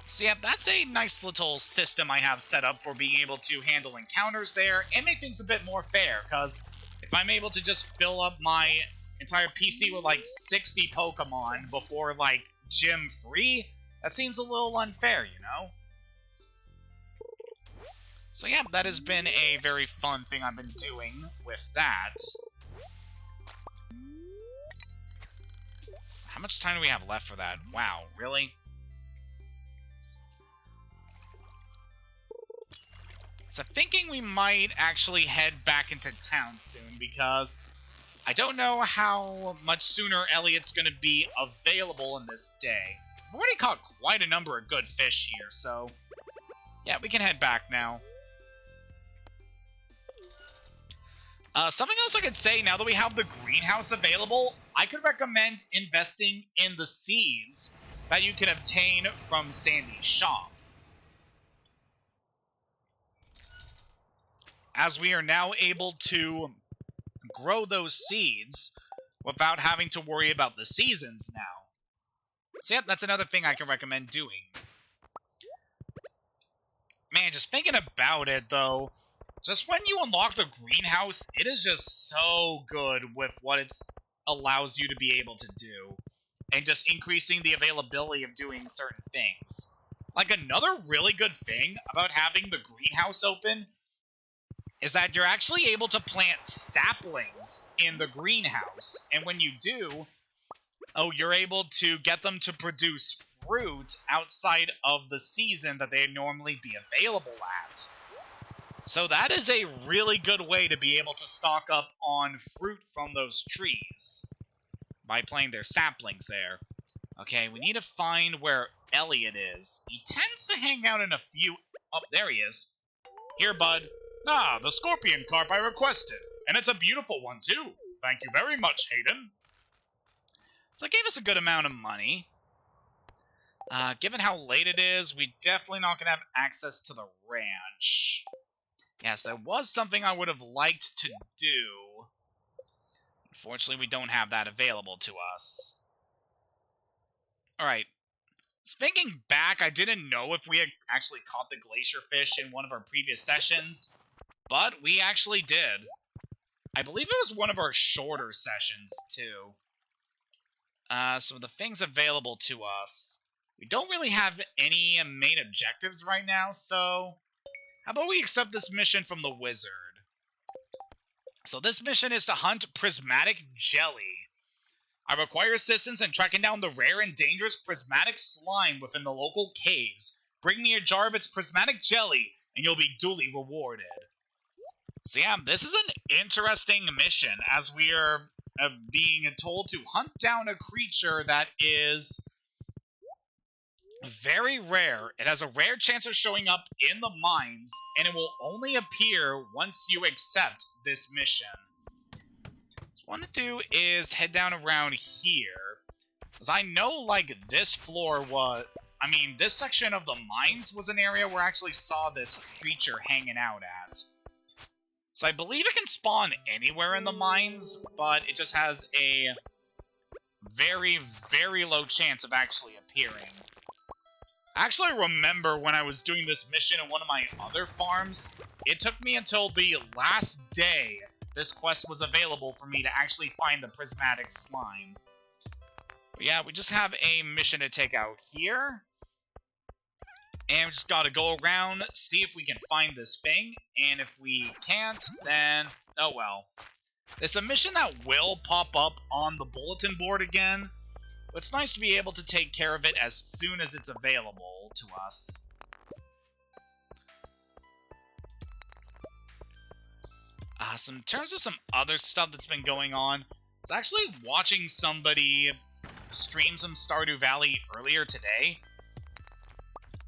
So yeah, that's a nice little system I have set up for being able to handle encounters there and make things a bit more fair, because if I'm able to just fill up my entire PC with like 60 Pokemon before like gym free, that seems a little unfair, you know? So yeah, that has been a very fun thing I've been doing with that. How much time do we have left for that? Wow, really? So thinking we might actually head back into town soon, because I don't know how much sooner Elliot's going to be available in this day. I've already caught quite a number of good fish here, so yeah, we can head back now. Something else I could say, now that we have the greenhouse available, I could recommend investing in the seeds that you can obtain from Sandy's shop, as we are now able to grow those seeds without having to worry about the seasons now. So yeah, that's another thing I can recommend doing. Man, just thinking about it, though, just when you unlock the greenhouse, it is just so good with what it allows you to be able to do, and just increasing the availability of doing certain things. Like, another really good thing about having the greenhouse open is that you're actually able to plant saplings in the greenhouse. And when you do, you're able to get them to produce fruit outside of the season that they'd normally be available at. So that is a really good way to be able to stock up on fruit from those trees by planting their saplings there. Okay, we need to find where Elliot is. He tends to hang out in a few... Oh, there he is. Here, bud. Ah, the scorpion carp I requested. And it's a beautiful one, too. Thank you very much, Hayden. So that gave us a good amount of money. Given how late it is, we're definitely not going to have access to the ranch. Yes, there was something I would have liked to do. Unfortunately, we don't have that available to us. Alright. Thinking back, I didn't know if we had actually caught the glacier fish in one of our previous sessions, but we actually did. I believe it was one of our shorter sessions, too. So the things available to us. We don't really have any main objectives right now, so how about we accept this mission from the wizard? So this mission is to hunt prismatic jelly. I require assistance in tracking down the rare and dangerous prismatic slime within the local caves. Bring me a jar of its prismatic jelly, and you'll be duly rewarded. So yeah, this is an interesting mission, as we are being told to hunt down a creature that is very rare. It has a rare chance of showing up in the mines, and it will only appear once you accept this mission. What I want to do is head down around here, because I know, like, this floor was... I mean, this section of the mines was an area where I actually saw this creature hanging out at. So I believe it can spawn anywhere in the mines, but it just has a very, very low chance of actually appearing. I actually remember when I was doing this mission in one of my other farms, it took me until the last day this quest was available for me to actually find the prismatic slime. But yeah, we just have a mission to take out here. And we just gotta go around, see if we can find this thing. And if we can't, then, oh well. It's a mission that will pop up on the bulletin board again. But it's nice to be able to take care of it as soon as it's available to us. So in terms of some other stuff that's been going on, I was actually watching somebody stream some Stardew Valley earlier today.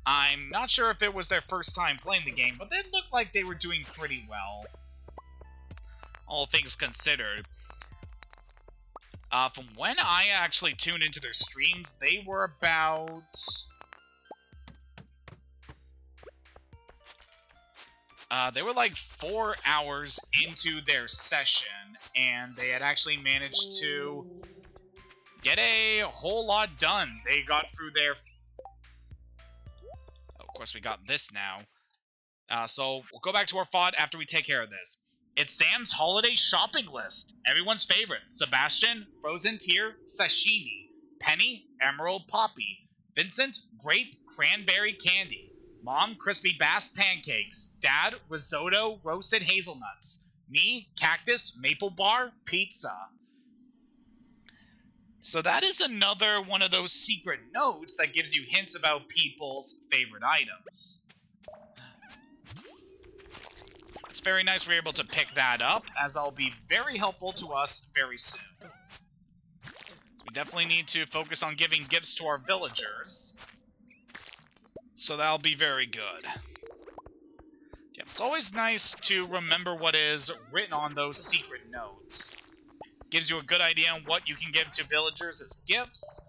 I'm not sure if it was their first time playing the game, but they looked like they were doing pretty well, all things considered. From when I actually tuned into their streams, they were about... they were like 4 hours into their session, and they had actually managed to get a whole lot done. They got through their... Of course, we got this now. So we'll go back to our VOD after we take care of this. It's Sam's holiday shopping list. Everyone's favorite. Sebastian, frozen tier, sashimi. Penny, emerald poppy. Vincent, grape, cranberry candy. Mom, crispy bass pancakes. Dad, risotto, roasted hazelnuts. Me, cactus, maple bar, pizza. So that is another one of those secret notes that gives you hints about people's favorite items. It's very nice we're able to pick that up, as that'll be very helpful to us very soon. We definitely need to focus on giving gifts to our villagers. So that'll be very good. Yeah, it's always nice to remember what is written on those secret notes. Gives you a good idea on what you can give to villagers as gifts,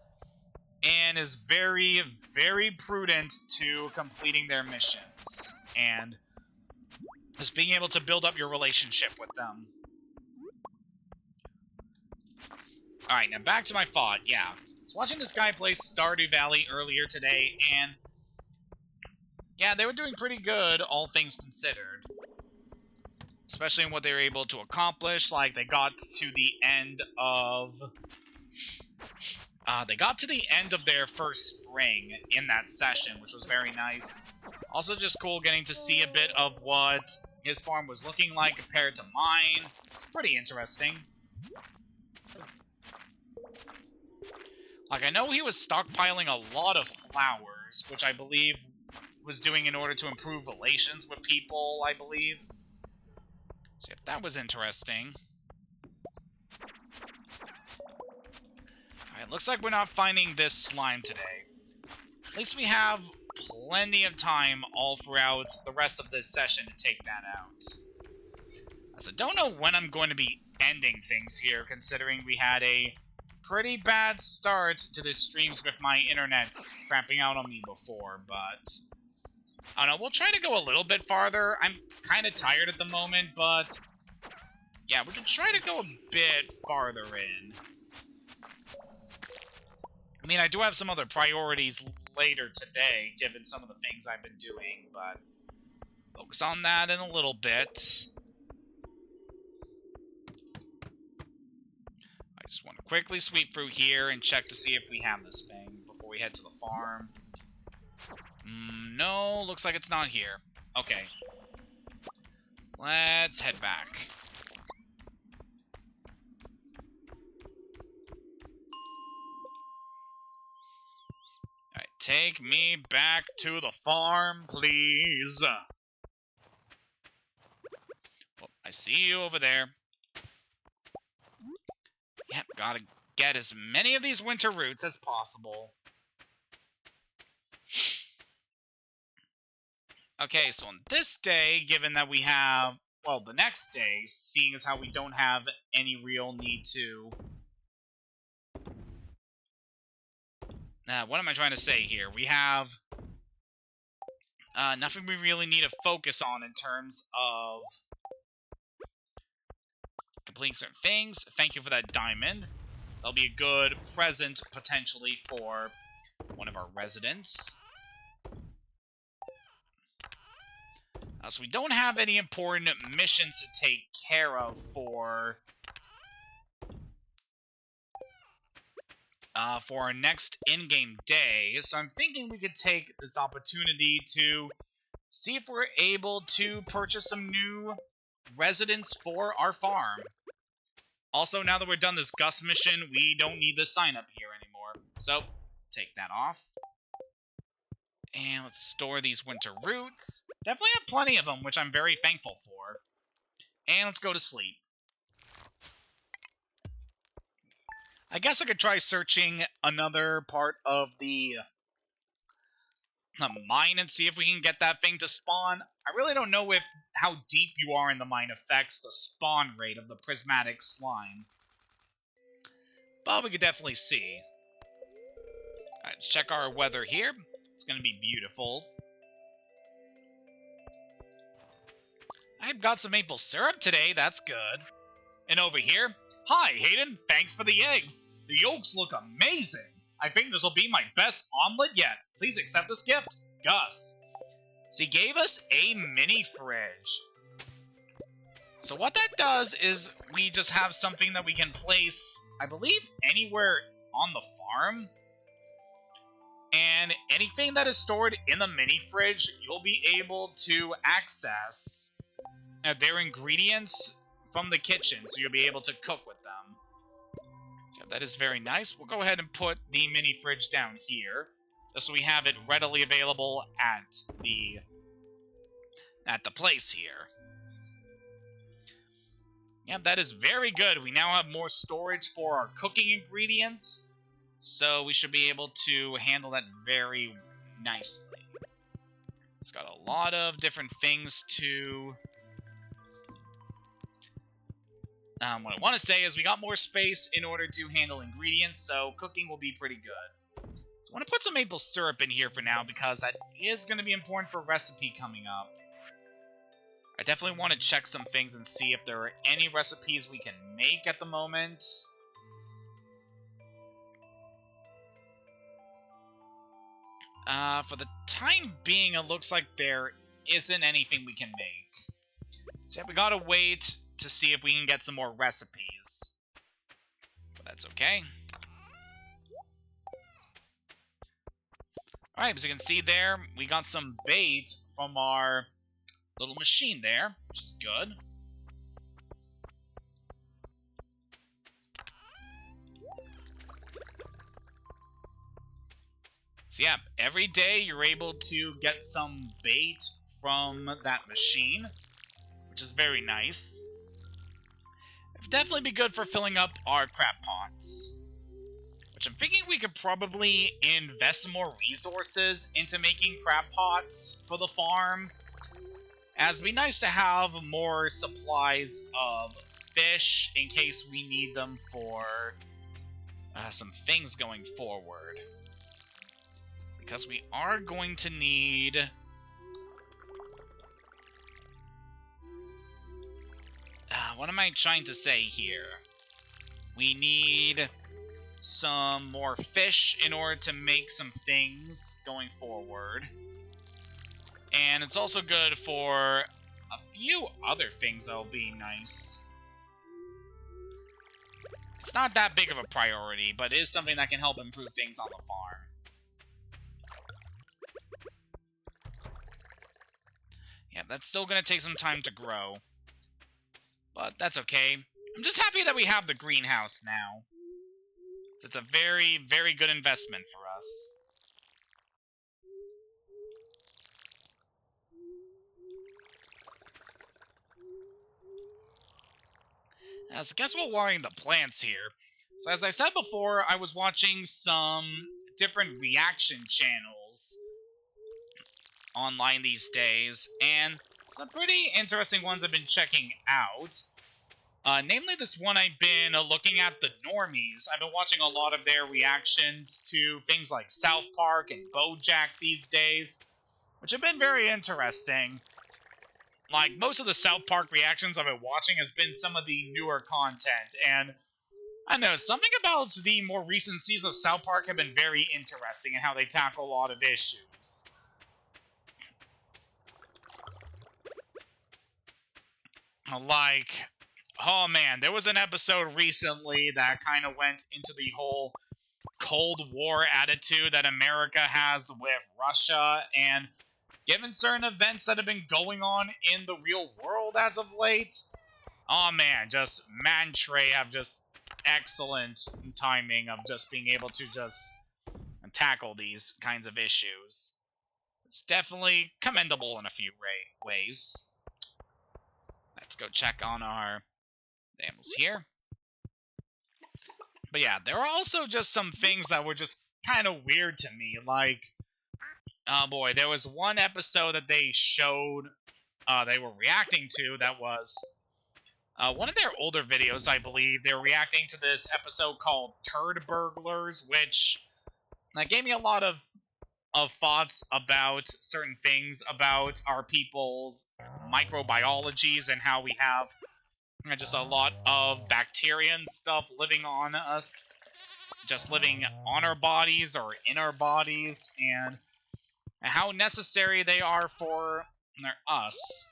and is very, very prudent to completing their missions, and just being able to build up your relationship with them. Alright, now back to my VOD, yeah. I was watching this guy play Stardew Valley earlier today, and yeah, they were doing pretty good, all things considered. Especially in what they were able to accomplish, like they got to the end of They got to the end of their first spring in that session, which was very nice. Also just cool getting to see a bit of what his farm was looking like compared to mine. It's pretty interesting. Like, I know he was stockpiling a lot of flowers, which I believe was doing in order to improve relations with people, I believe. So yeah, that was interesting. Alright, looks like we're not finding this slime today. At least we have plenty of time all throughout the rest of this session to take that out. So don't know when I'm going to be ending things here, considering we had a pretty bad start to the streams with my internet crapping out on me before, but I don't know, we'll try to go a little bit farther. I'm kind of tired at the moment, but yeah, we can try to go a bit farther in. I mean, I do have some other priorities later today, given some of the things I've been doing, but focus on that in a little bit. I just want to quickly sweep through here and check to see if we have this thing before we head to the farm. No, looks like it's not here. Okay. Let's head back. Alright, take me back to the farm, please. Oh, I see you over there. Yep, gotta get as many of these winter roots as possible. Okay, so on this day, given that we have, well, the next day, seeing as how we don't have any real need to... what am I trying to say here? We have nothing we really need to focus on in terms of completing certain things. Thank you for that diamond. That'll be a good present, potentially, for one of our residents. So we don't have any important missions to take care of for our next in-game day. So I'm thinking we could take this opportunity to see if we're able to purchase some new residents for our farm. Also, now that we're done this Gus mission, we don't need the sign up here anymore. So, take that off. And let's store these winter roots. Definitely have plenty of them, which I'm very thankful for. And let's go to sleep. I guess I could try searching another part of the mine and see if we can get that thing to spawn. I really don't know if how deep you are in the mine affects the spawn rate of the prismatic slime. But we could definitely see. Alright, let's check our weather here. It's going to be beautiful. I've got some maple syrup today, that's good. And over here, hi Hayden, thanks for the eggs. The yolks look amazing. I think this will be my best omelet yet. Please accept this gift, Gus. So he gave us a mini fridge. So what that does is we just have something that we can place, I believe, anywhere on the farm. And anything that is stored in the mini fridge, you'll be able to access their ingredients from the kitchen, so you'll be able to cook with them. So that is very nice. We'll go ahead and put the mini fridge down here, just so we have it readily available at the place here. Yeah, that is very good. We now have more storage for our cooking ingredients, so we should be able to handle that very nicely. It's got a lot of different things to... what I want to say is we got more space in order to handle ingredients, so cooking will be pretty good. So I want to put some maple syrup in here for now, because that is going to be important for a recipe coming up. I definitely want to check some things and see if there are any recipes we can make at the moment. For the time being, it looks like there isn't anything we can make. So yeah, we gotta wait to see if we can get some more recipes. But that's okay. Alright, as you can see there, we got some bait from our little machine there, which is good. So yeah, every day you're able to get some bait from that machine, which is very nice. It'd definitely be good for filling up our crab pots. Which I'm thinking we could probably invest more resources into making crab pots for the farm. As it'd be nice to have more supplies of fish in case we need them for some things going forward. Because we are going to need... what am I trying to say here? We need some more fish in order to make some things going forward. And it's also good for a few other things that'll be nice. It's not that big of a priority, but it is something that can help improve things on the farm. Yeah, that's still going to take some time to grow. But that's okay. I'm just happy that we have the greenhouse now. It's a very, very good investment for us. So I guess we're watering the plants here. So as I said before, I was watching some different reaction channels online these days, and some pretty interesting ones I've been checking out. Namely this one I've been looking at, the normies. I've been watching a lot of their reactions to things like South Park and BoJack these days, which have been very interesting. Like, most of the South Park reactions I've been watching has been some of the newer content, and I don't know, something about the more recent seasons of South Park have been very interesting in how they tackle a lot of issues. Like, oh man, there was an episode recently that kind of went into the whole Cold War attitude that America has with Russia, and given certain events that have been going on in the real world as of late, oh man, just Matt and Trey have just excellent timing of just being able to just tackle these kinds of issues. It's definitely commendable in a few ways. Let's go check on our animals here. But yeah, there are also just some things that were just kind of weird to me. Like, oh boy, there was one episode that they showed, they were reacting to, that was one of their older videos, I believe. They were reacting to this episode called Turd Burglars, which gave me a lot of thoughts about certain things about our people's microbiologies and how we have just a lot of bacteria and stuff living on us, just living on our bodies or in our bodies, and how necessary they are for us.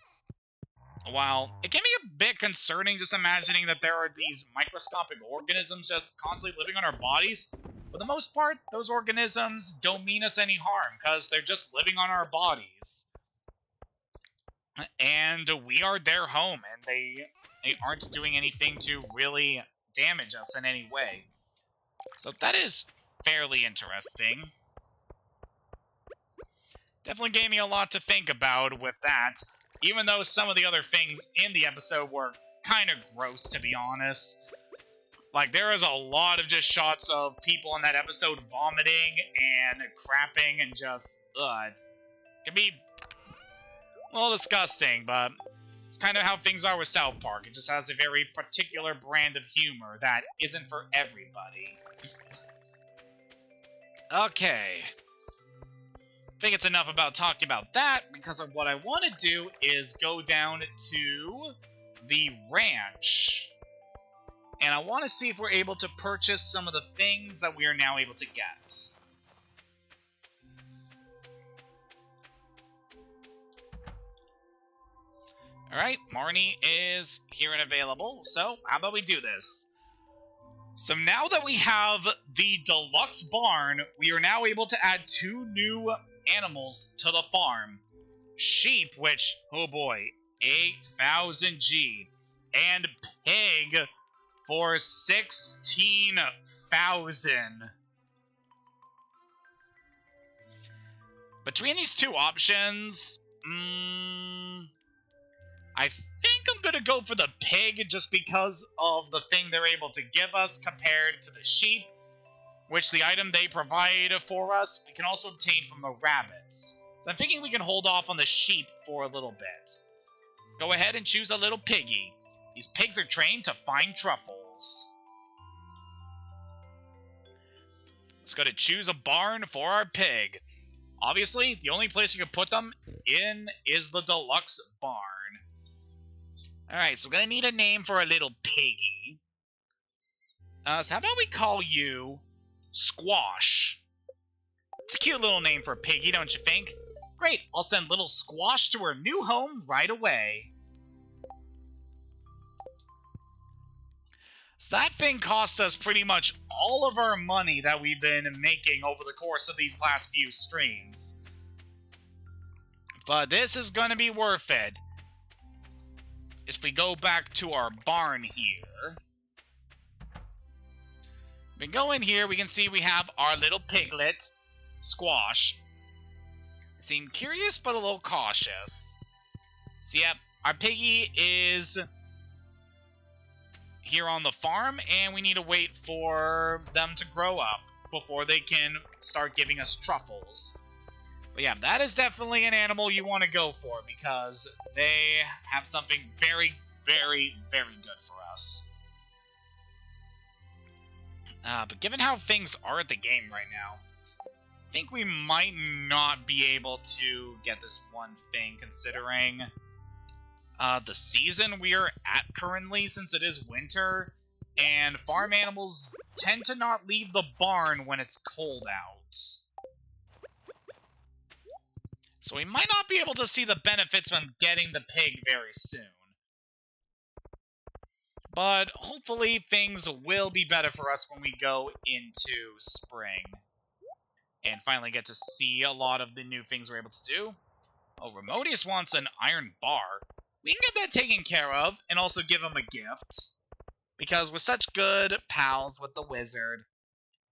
While it can be a bit concerning just imagining that there are these microscopic organisms just constantly living on our bodies, for the most part, those organisms don't mean us any harm, because they're just living on our bodies. And we are their home, and they aren't doing anything to really damage us in any way. So that is fairly interesting. Definitely gave me a lot to think about with that, even though some of the other things in the episode were kind of gross, to be honest. Like, there is a lot of just shots of people in that episode vomiting and crapping and just, it can be a little disgusting, but it's kind of how things are with South Park. It just has a very particular brand of humor that isn't for everybody. Okay. I think it's enough about talking about that, because of what I want to do is go down to the ranch. And I want to see if we're able to purchase some of the things that we are now able to get. Alright, Marnie is here and available, so how about we do this? So now that we have the deluxe barn, we are now able to add 2 new animals to the farm. Sheep, which, oh boy, 8,000 G. And pig for 16,000. Between these 2 options, I think I'm going to go for the pig just because of the thing they're able to give us compared to the sheep, which the item they provide for us we can also obtain from the rabbits. So I'm thinking we can hold off on the sheep for a little bit. Let's go ahead and choose a little piggy. These pigs are trained to find truffles. Let's go to choose a barn for our pig. Obviously, the only place you can put them in is the deluxe barn. Alright, so we're going to need a name for a little piggy. So how about we call you Squash? It's a cute little name for a piggy, don't you think? Great, I'll send little Squash to her new home right away. So that thing cost us pretty much all of our money that we've been making over the course of these last few streams. But this is going to be worth it. If we go back to our barn here. If we go in here, we can see we have our little piglet, Squash. Seem curious, but a little cautious. So yep, our piggy is here on the farm, and we need to wait for them to grow up before they can start giving us truffles. But yeah, that is definitely an animal you want to go for, because they have something very, very, very good for us. But given how things are at the game right now, I think we might not be able to get this one thing, considering the season we are at currently, since it is winter, and farm animals tend to not leave the barn when it's cold out. So we might not be able to see the benefits from getting the pig very soon. But hopefully things will be better for us when we go into spring. And finally get to see a lot of the new things we're able to do. Oh, Remodius wants an iron bar. We can get that taken care of, and also give him a gift. Because we're such good pals with the wizard.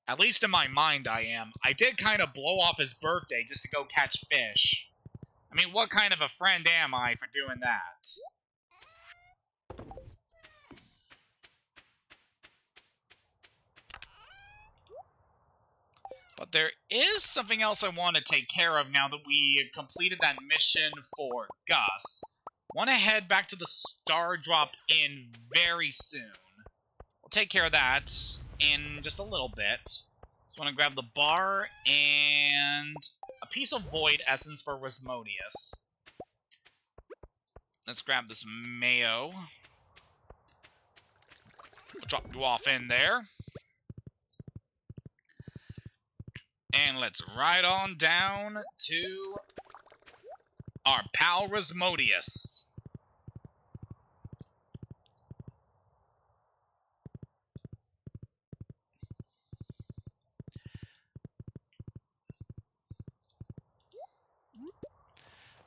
At least in my mind I am. I did kind of blow off his birthday just to go catch fish. I mean, what kind of a friend am I for doing that? But there is something else I want to take care of now that we completed that mission for Gus. Want to head back to the Star Drop Inn very soon. We'll take care of that in just a little bit. Just want to grab the bar and a piece of Void Essence for Resmodius. Let's grab this mayo. We'll drop you off in there. And let's ride on down to our pal Resmodius.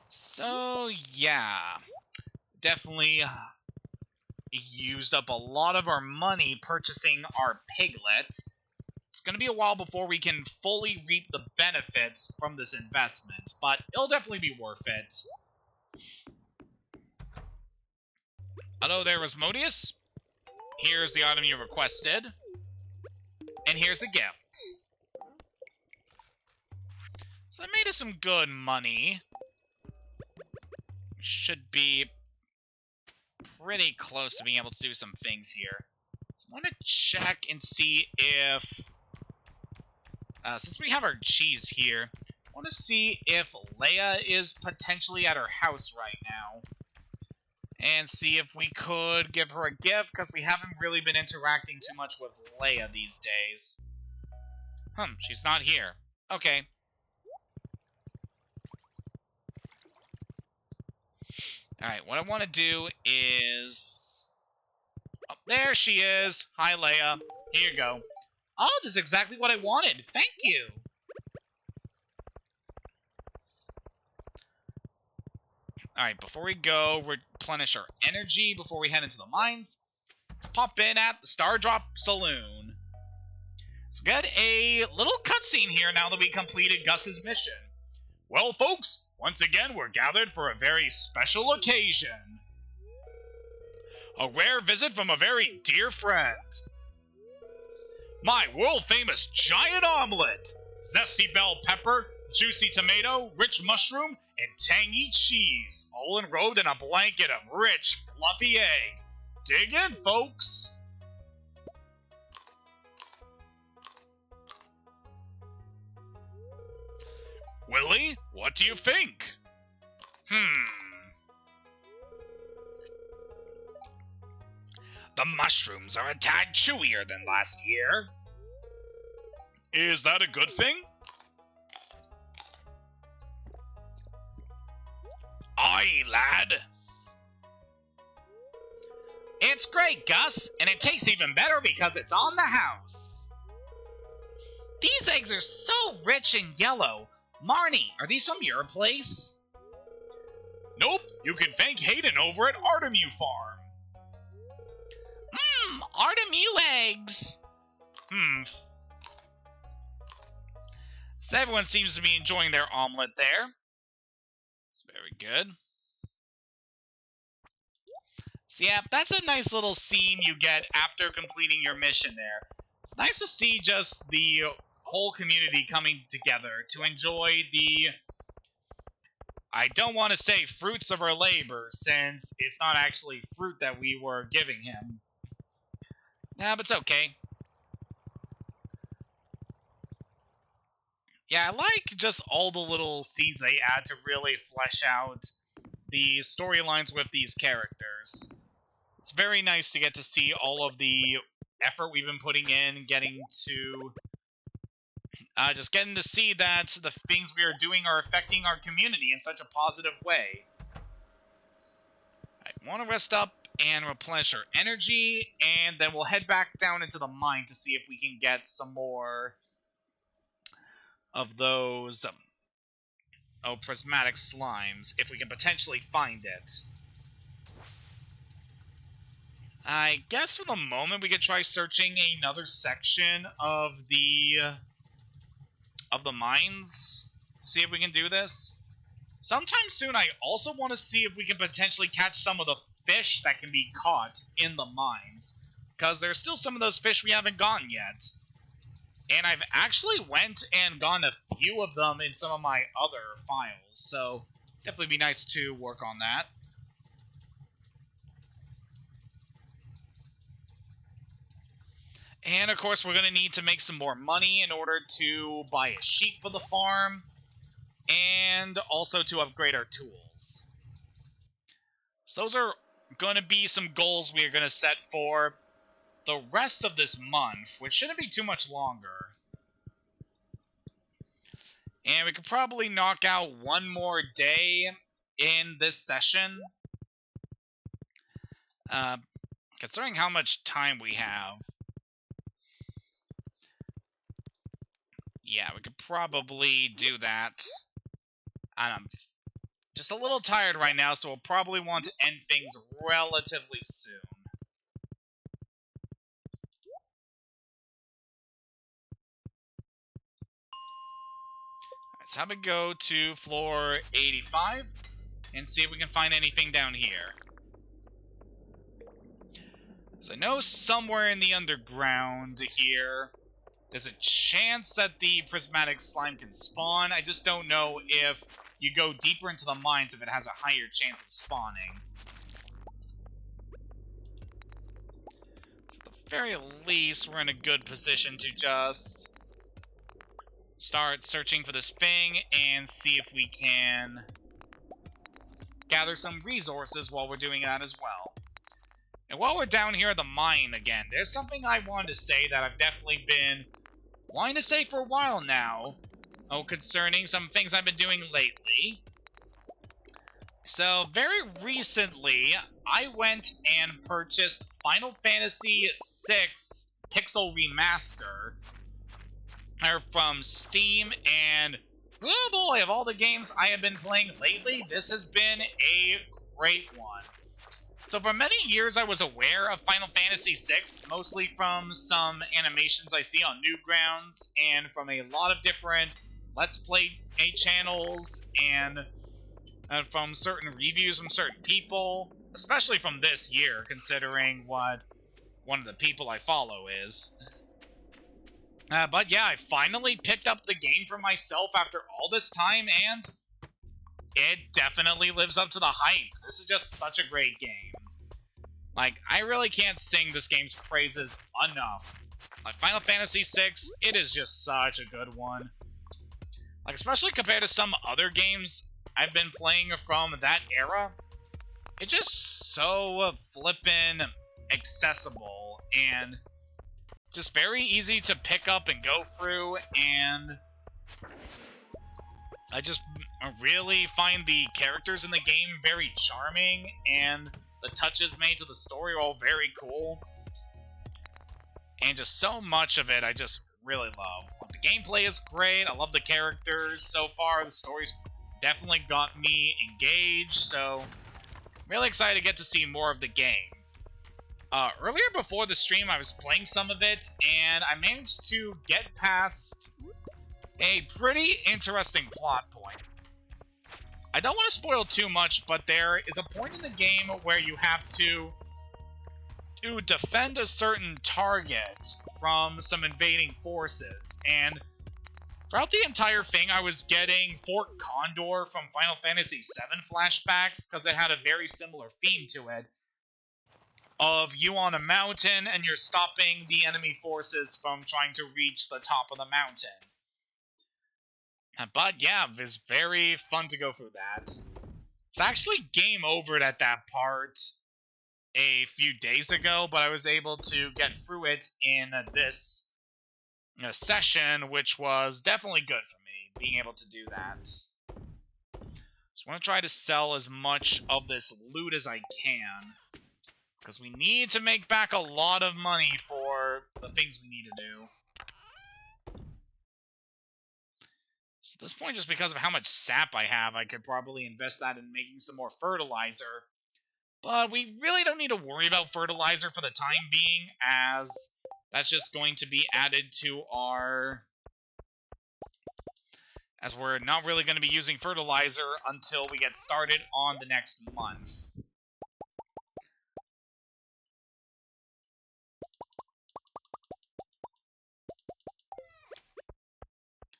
So, yeah. Definitely used up a lot of our money purchasing our piglet. It's going to be a while before we can fully reap the benefits from this investment, but it'll definitely be worth it. Hello there, Resmodius. Here's the item you requested. And here's a gift. So that made us some good money. Should be pretty close to being able to do some things here. So I want to check and see if... since we have our cheese here, I want to see if Leia is potentially at her house right now. And see if we could give her a gift, because we haven't really been interacting too much with Leia these days. She's not here. Okay. Alright, what I want to do is... Oh, there she is! Hi, Leia. Here you go. Oh, this is exactly what I wanted. Thank you. Alright, before we go, replenish our energy before we head into the mines. Pop in at the Stardrop Saloon. So we got a little cutscene here now that we completed Gus's mission. Well, folks, once again we're gathered for a very special occasion. A rare visit from a very dear friend. My world-famous giant omelet! Zesty bell pepper, juicy tomato, rich mushroom, and tangy cheese, all enrobed in a blanket of rich, fluffy egg. Dig in, folks! Willie, what do you think? The mushrooms are a tad chewier than last year. Is that a good thing? Aye, lad. It's great, Gus, and it tastes even better because it's on the house. These eggs are so rich and yellow. Marnie, are these from your place? Nope, you can thank Hayden over at Artemu Farm. Artemu eggs. So everyone seems to be enjoying their omelet there. It's very good. So yeah, that's a nice little scene you get after completing your mission there. It's nice to see just the whole community coming together to enjoy the... I don't want to say fruits of our labor, since it's not actually fruit that we were giving him. Nah, but it's okay. Yeah, I like just all the little scenes they add to really flesh out the storylines with these characters. It's very nice to get to see all of the effort we've been putting in, getting to see that the things we are doing are affecting our community in such a positive way. I want to rest up and replenish our energy, and then we'll head back down into the mine to see if we can get some more of those prismatic slimes, if we can potentially find it. I guess for the moment we could try searching another section of the mines to see if we can do this. Sometime soon I also want to see if we can potentially catch some of the fish that can be caught in the mines, because there's still some of those fish we haven't gotten yet. And I've actually went and gotten a few of them in some of my other files, so definitely be nice to work on that. And of course we're going to need to make some more money in order to buy a sheep for the farm, and also to upgrade our tools. So those are going to be some goals we are going to set for the rest of this month, which shouldn't be too much longer. And we could probably knock out one more day in this session. Considering how much time we have. Yeah, we could probably do that. I'm just a little tired right now, so we'll probably want to end things relatively soon. Alright, so how about we go to floor 85 and see if we can find anything down here. So I know somewhere in the underground here, there's a chance that the prismatic slime can spawn. I just don't know if you go deeper into the mines if it has a higher chance of spawning. At the very least, we're in a good position to just start searching for this thing and see if we can gather some resources while we're doing that as well. And while we're down here at the mine again, there's something I wanted to say that I've definitely been wanting to say for a while now, concerning some things I've been doing lately. So, very recently, I went and purchased Final Fantasy VI Pixel Remaster are from Steam, and oh boy, of all the games I have been playing lately, this has been a great one. So for many years I was aware of Final Fantasy VI, mostly from some animations I see on Newgrounds, and from a lot of different Let's Play channels, and from certain reviews from certain people, especially from this year, considering what one of the people I follow is. But yeah, I finally picked up the game for myself after all this time, and it definitely lives up to the hype. This is just such a great game. Like, I really can't sing this game's praises enough. Like, Final Fantasy VI, it is just such a good one. Like, especially compared to some other games I've been playing from that era, it's just so flippin' accessible and just very easy to pick up and go through, and I just really find the characters in the game very charming, and the touches made to the story are all very cool. And just so much of it I just really love. The gameplay is great, I love the characters so far, the story's definitely got me engaged, so I'm really excited to get to see more of the game. Earlier before the stream, I was playing some of it, and I managed to get past a pretty interesting plot point. I don't want to spoil too much, but there is a point in the game where you have to defend a certain target from some invading forces, and throughout the entire thing, I was getting Fort Condor from Final Fantasy VII flashbacks, because it had a very similar theme to it, of you on a mountain and you're stopping the enemy forces from trying to reach the top of the mountain. But yeah, it was very fun to go through that. It's actually game over at that part a few days ago, but I was able to get through it in this session, which was definitely good for me, being able to do that. Just want to try to sell as much of this loot as I can, because we need to make back a lot of money for the things we need to do. So at this point, just because of how much sap I have, I could probably invest that in making some more fertilizer. But we really don't need to worry about fertilizer for the time being, as that's just going to be added to our... as we're not really going to be using fertilizer until we get started on the next month.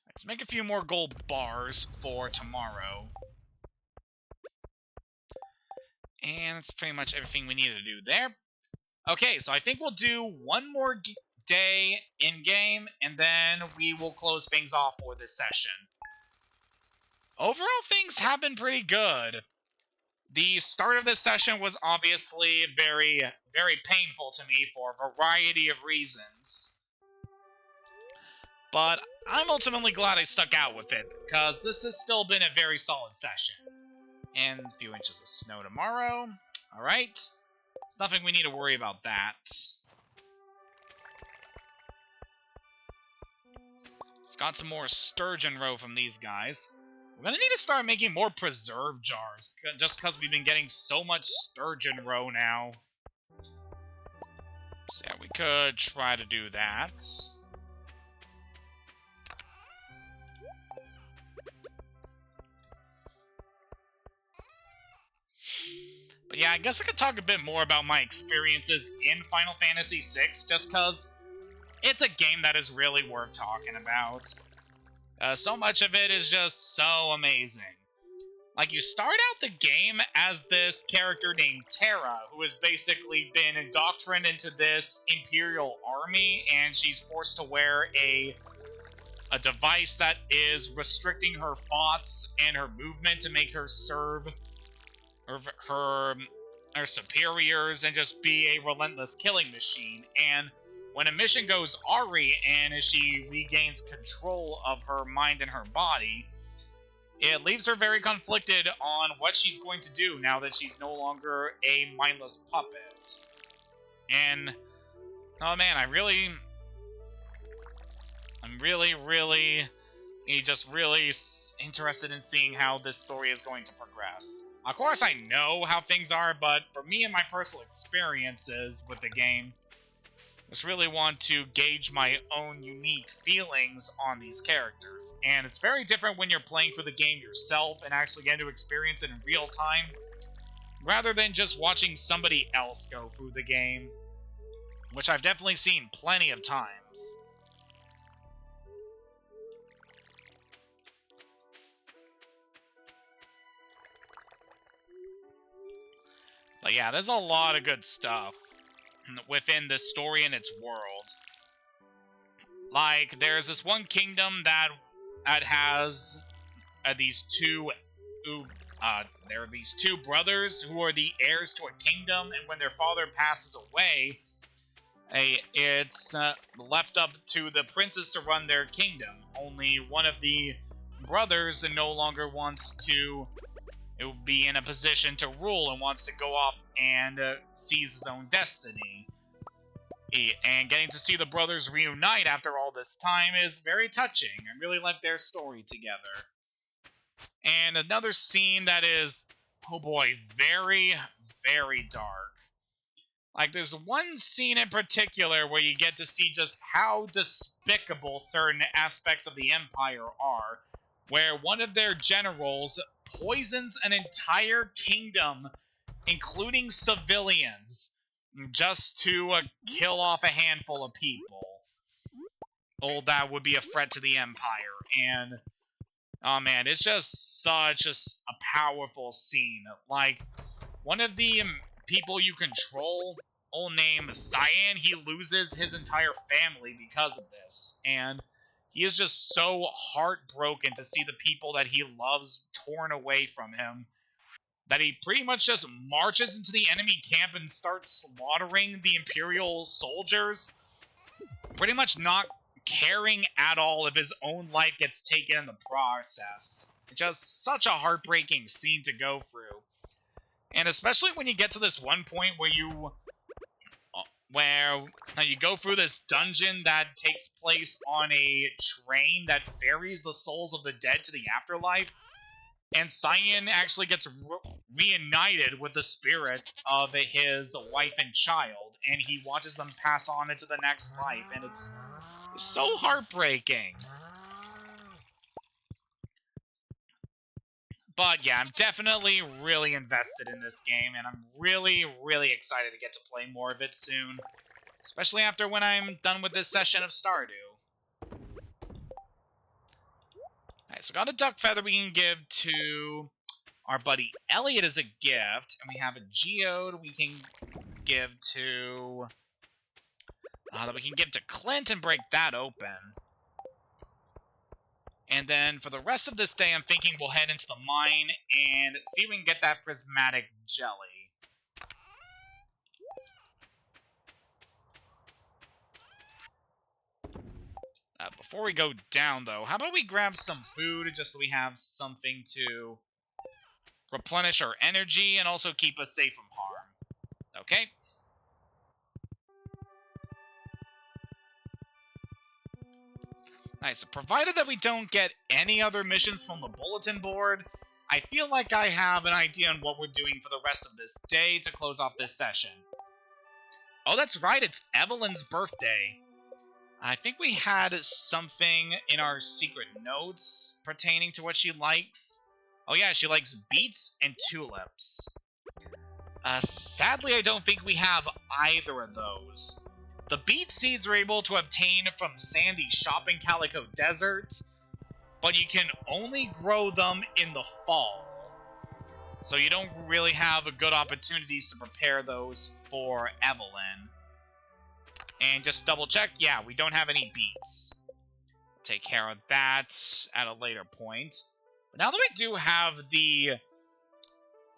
Let's make a few more gold bars for tomorrow. And that's pretty much everything we need to do there. Okay, so I think we'll do one more day in-game, and then we will close things off for this session. Overall, things have been pretty good. The start of this session was obviously very, very painful to me for a variety of reasons. But I'm ultimately glad I stuck out with it, because this has still been a very solid session. And a few inches of snow tomorrow. Alright. It's nothing we need to worry about that. Just got some more sturgeon roe from these guys. We're gonna need to start making more preserve jars, just because we've been getting so much sturgeon roe now. So yeah, we could try to do that. But yeah, I guess I could talk a bit more about my experiences in Final Fantasy VI, just because it's a game that is really worth talking about. So much of it is just so amazing. Like, you start out the game as this character named Terra, who has basically been indoctrinated into this Imperial army, and she's forced to wear a device that is restricting her thoughts and her movement to make her serve her superiors and just be a relentless killing machine. And when a mission goes awry and she regains control of her mind and her body, it leaves her very conflicted on what she's going to do now that she's no longer a mindless puppet. And, oh man, I really I'm really just really interested in seeing how this story is going to progress. Of course, I know how things are, but for me and my personal experiences with the game, I just really want to gauge my own unique feelings on these characters. And it's very different when you're playing through the game yourself and actually get to experience it in real time, rather than just watching somebody else go through the game, which I've definitely seen plenty of times. But yeah, there's a lot of good stuff within this story and its world. Like, there's this one kingdom that has these two there are these two brothers who are the heirs to a kingdom, and when their father passes away, it's left up to the princes to run their kingdom. Only one of the brothers no longer wants to be in a position to rule and wants to go off and seize his own destiny. And getting to see the brothers reunite after all this time is very touching. I really like their story together. And another scene that is, oh boy, very, very dark. Like, there's one scene in particular where you get to see just how despicable certain aspects of the Empire are, where one of their generals poisons an entire kingdom, including civilians, just to kill off a handful of people. Oh, that would be a threat to the Empire. And, oh man, it's just such a powerful scene. Like, one of the people you control, old name Cyan, he loses his entire family because of this. And he is just so heartbroken to see the people that he loves torn away from him, that he pretty much just marches into the enemy camp and starts slaughtering the Imperial soldiers, pretty much not caring at all if his own life gets taken in the process. It's just such a heartbreaking scene to go through. And especially when you get to this one point where you go through this dungeon that takes place on a train that ferries the souls of the dead to the afterlife, and Cyan actually gets reunited with the spirit of his wife and child, and he watches them pass on into the next life, and it's so heartbreaking. But yeah, I'm definitely really invested in this game, and I'm really, really excited to get to play more of it soon. Especially after when I'm done with this session of Stardew. Alright, so got a duck feather we can give to our buddy Elliot as a gift. And we have a geode we can give to... that we can give to Clint and break that open. And then for the rest of this day, I'm thinking we'll head into the mine and see if we can get that prismatic jelly. Before we go down, though, how about we grab some food just so we have something to replenish our energy and also keep us safe from harm. Okay? Nice. So provided that we don't get any other missions from the bulletin board, I feel like I have an idea on what we're doing for the rest of this day to close off this session. Oh, that's right. It's Evelyn's birthday. I think we had something in our secret notes pertaining to what she likes. Oh yeah, she likes beets and tulips. Sadly, I don't think we have either of those. The beet seeds we're able to obtain from Sandy's shop in Calico Desert, but you can only grow them in the fall. So you don't really have good opportunities to prepare those for Evelyn. And just double check, yeah, we don't have any beets. Take care of that at a later point. But now that we do have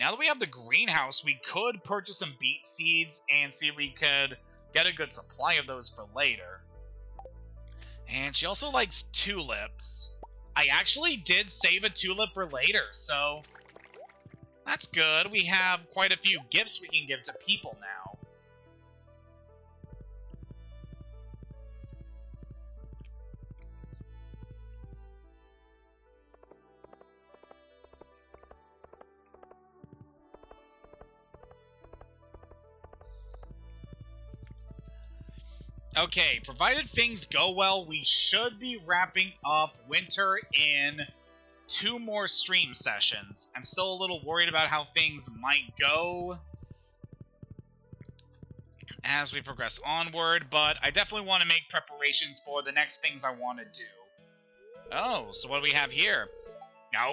now that we have the greenhouse, we could purchase some beet seeds and see if we could get a good supply of those for later. And she also likes tulips. I actually did save a tulip for later, so that's good. We have quite a few gifts we can give to people now. Okay, provided things go well, we should be wrapping up winter in 2 more stream sessions. I'm still a little worried about how things might go as we progress onward, but I definitely want to make preparations for the next things I want to do. Oh, so what do we have here?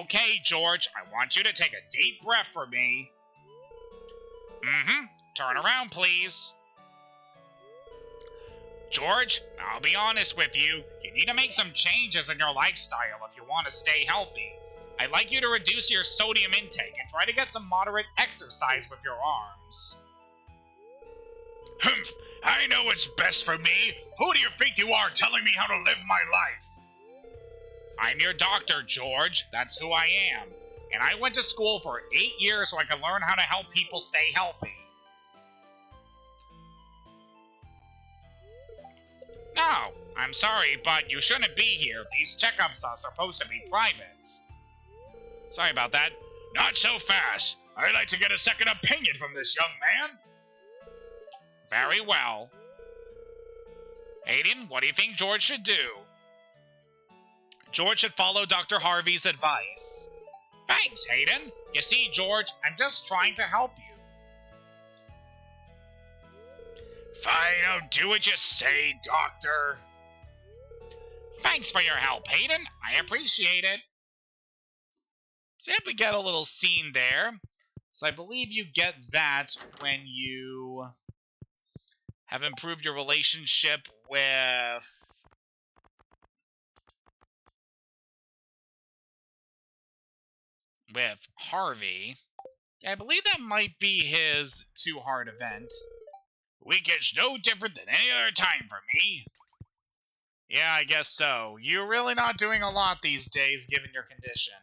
Okay, George, I want you to take a deep breath for me. Turn around, please. George, I'll be honest with you. You need to make some changes in your lifestyle if you want to stay healthy. I'd like you to reduce your sodium intake and try to get some moderate exercise with your arms. Humph! I know what's best for me. Who do you think you are telling me how to live my life? I'm your doctor, George. That's who I am. And I went to school for 8 years so I could learn how to help people stay healthy. No, I'm sorry, but you shouldn't be here. These checkups are supposed to be private. Sorry about that. Not so fast. I'd like to get a second opinion from this young man. Very well. Aiden, what do you think George should do? George should follow Dr. Harvey's advice. Thanks, Hayden. You see, George, I'm just trying to help you. Fine, I'll do what you say, Doctor. Thanks for your help, Hayden. I appreciate it. So yep, we get a little scene there. So I believe you get that when you have improved your relationship with Harvey. I believe that might be his too hard event. Week is no different than any other time for me. Yeah, I guess so. You're really not doing a lot these days, given your condition.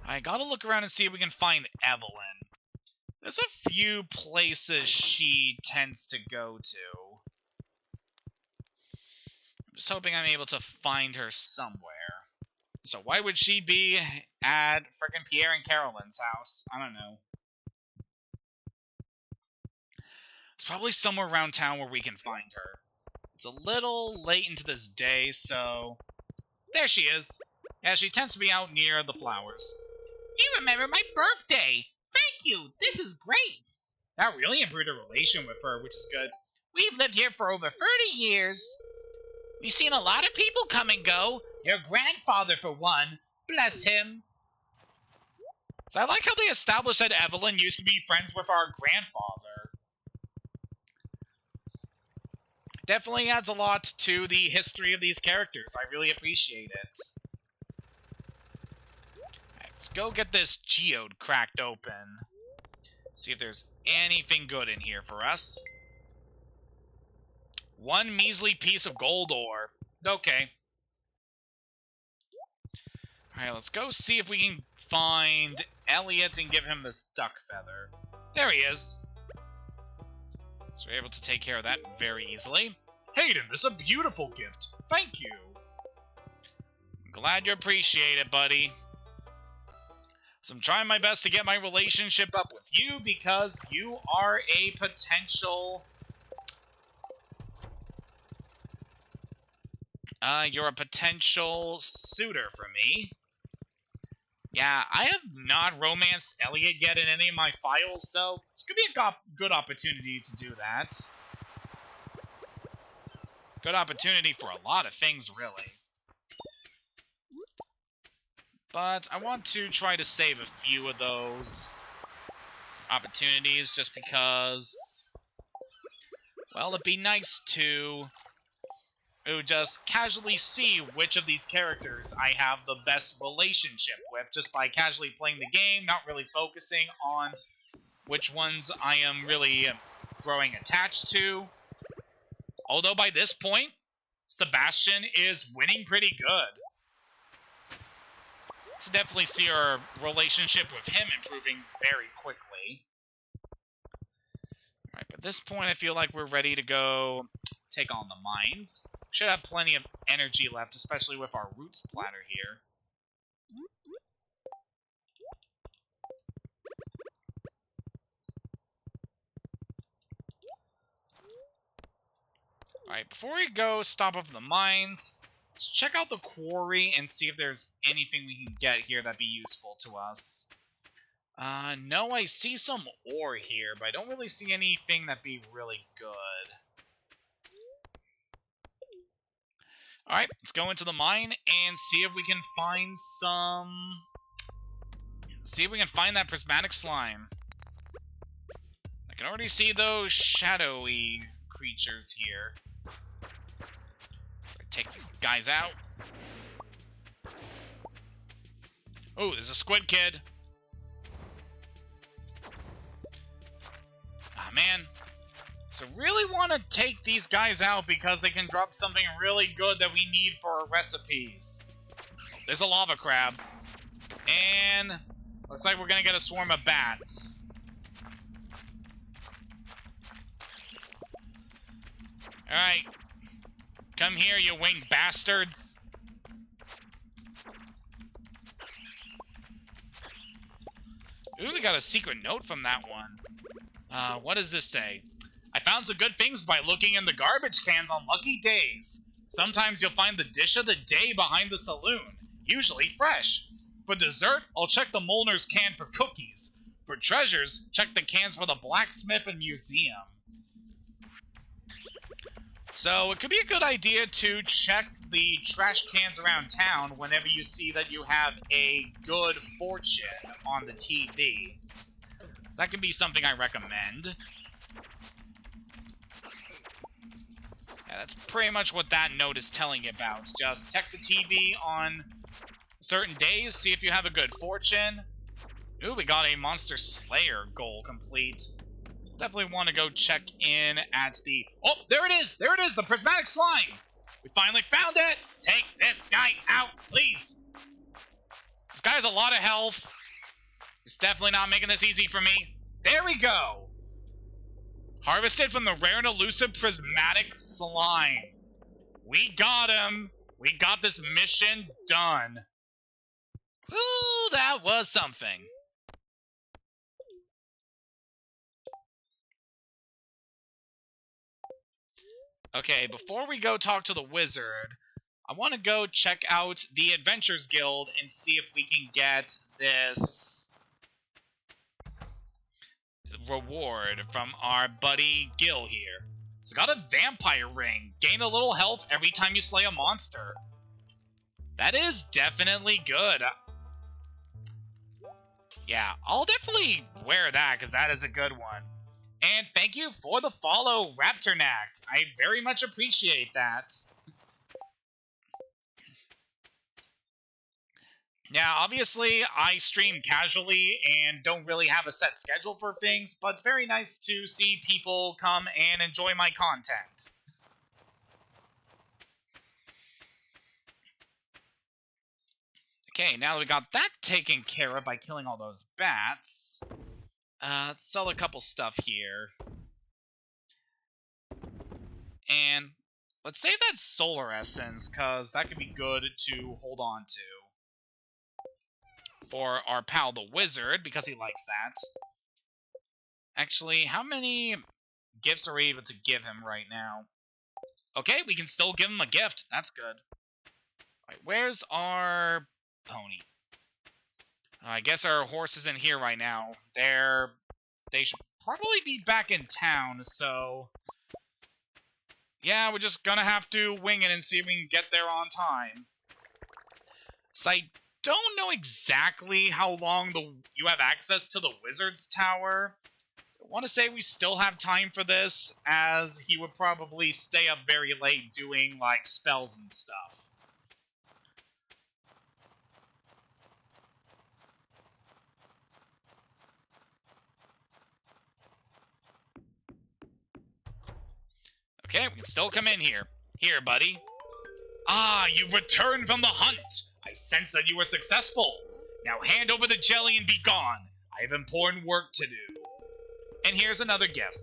I gotta look around and see if we can find Evelyn. There's a few places she tends to go to. I'm just hoping I'm able to find her somewhere. So why would she be at frickin' Pierre and Carolyn's house? I don't know. It's probably somewhere around town where we can find her. It's a little late into this day, so... There she is. Yeah, she tends to be out near the flowers. You remember my birthday! Thank you! This is great! That really improved a relation with her, which is good. We've lived here for over 30 years. We've seen a lot of people come and go. Your grandfather, for one. Bless him. So I like how they established that Evelyn used to be friends with our grandfather. Definitely adds a lot to the history of these characters. I really appreciate it. Alright, let's go get this geode cracked open. See if there's anything good in here for us. One measly piece of gold ore. Okay. Alright, let's go see if we can find Elliot and give him this duck feather. There he is. So we're able to take care of that very easily. Hayden, this is a beautiful gift. Thank you. I'm glad you appreciate it, buddy. So I'm trying my best to get my relationship up with you because you are a potential... you're a potential suitor for me. Yeah, I have not romanced Elliot yet in any of my files, so it's going to be a good opportunity to do that. Good opportunity for a lot of things, really. But I want to try to save a few of those opportunities just because, well, it'd be nice to just casually see which of these characters I have the best relationship with just by casually playing the game, not really focusing on which ones I am really growing attached to. Although by this point, Sebastian is winning pretty good. Should definitely see our relationship with him improving very quickly. Alright, but at this point I feel like we're ready to go take on the mines. Should have plenty of energy left, especially with our roots platter here. Alright, before we go stop up the mines, let's check out the quarry and see if there's anything we can get here that'd be useful to us. No, I see some ore here, but I don't really see anything that'd be really good. Alright, let's go into the mine and see if we can find some... See if we can find that prismatic slime. I can already see those shadowy creatures here. Take these guys out. Oh, there's a squid kid. Ah, man. So really want to take these guys out because they can drop something really good that we need for our recipes. There's a lava crab. And looks like we're going to get a swarm of bats. Alright. Come here, you winged bastards. Ooh, we got a secret note from that one. What does this say? I found some good things by looking in the garbage cans on lucky days. Sometimes you'll find the dish of the day behind the saloon, usually fresh. For dessert, I'll check the Molnar's can for cookies. For treasures, check the cans for the blacksmith and museum. So it could be a good idea to check the trash cans around town whenever you see that you have a good fortune on the TV. So that can be something I recommend. Yeah, that's pretty much what that note is telling you about. Just check the TV on certain days, see if you have a good fortune. Ooh, we got a Monster Slayer goal complete. Definitely want to go check in at the... Oh, there it is! There it is! The prismatic slime! We finally found it! Take this guy out, please! This guy has a lot of health. He's definitely not making this easy for me. There we go! Harvested from the rare and elusive prismatic slime. We got him! We got this mission done. Ooh, that was something. Okay, before we go talk to the wizard, I want to go check out the Adventures Guild and see if we can get this reward from our buddy Gil here. So got a vampire ring. Gain a little health every time you slay a monster. That is definitely good. Yeah, I'll definitely wear that because that is a good one. And thank you for the follow, Raptornak. I very much appreciate that. Yeah, obviously, I stream casually and don't really have a set schedule for things, but it's very nice to see people come and enjoy my content. Okay, now that we got that taken care of by killing all those bats, let's sell a couple stuff here. And let's save that solar essence, because that could be good to hold on to. For our pal the wizard, because he likes that. Actually, how many gifts are we able to give him right now? Okay, we can still give him a gift. That's good. Alright, where's our pony? I guess our horse isn't here right now. They should probably be back in town, so... Yeah, we're just gonna have to wing it and see if we can get there on time. So I don't know exactly how long you have access to the wizard's tower. So I want to say we still have time for this, as he would probably stay up very late doing, like, spells and stuff. Okay, we can still come in here. Here, buddy. Ah, you've returned from the hunt. I sense that you were successful. Now hand over the jelly and be gone. I have important work to do. And here's another gift.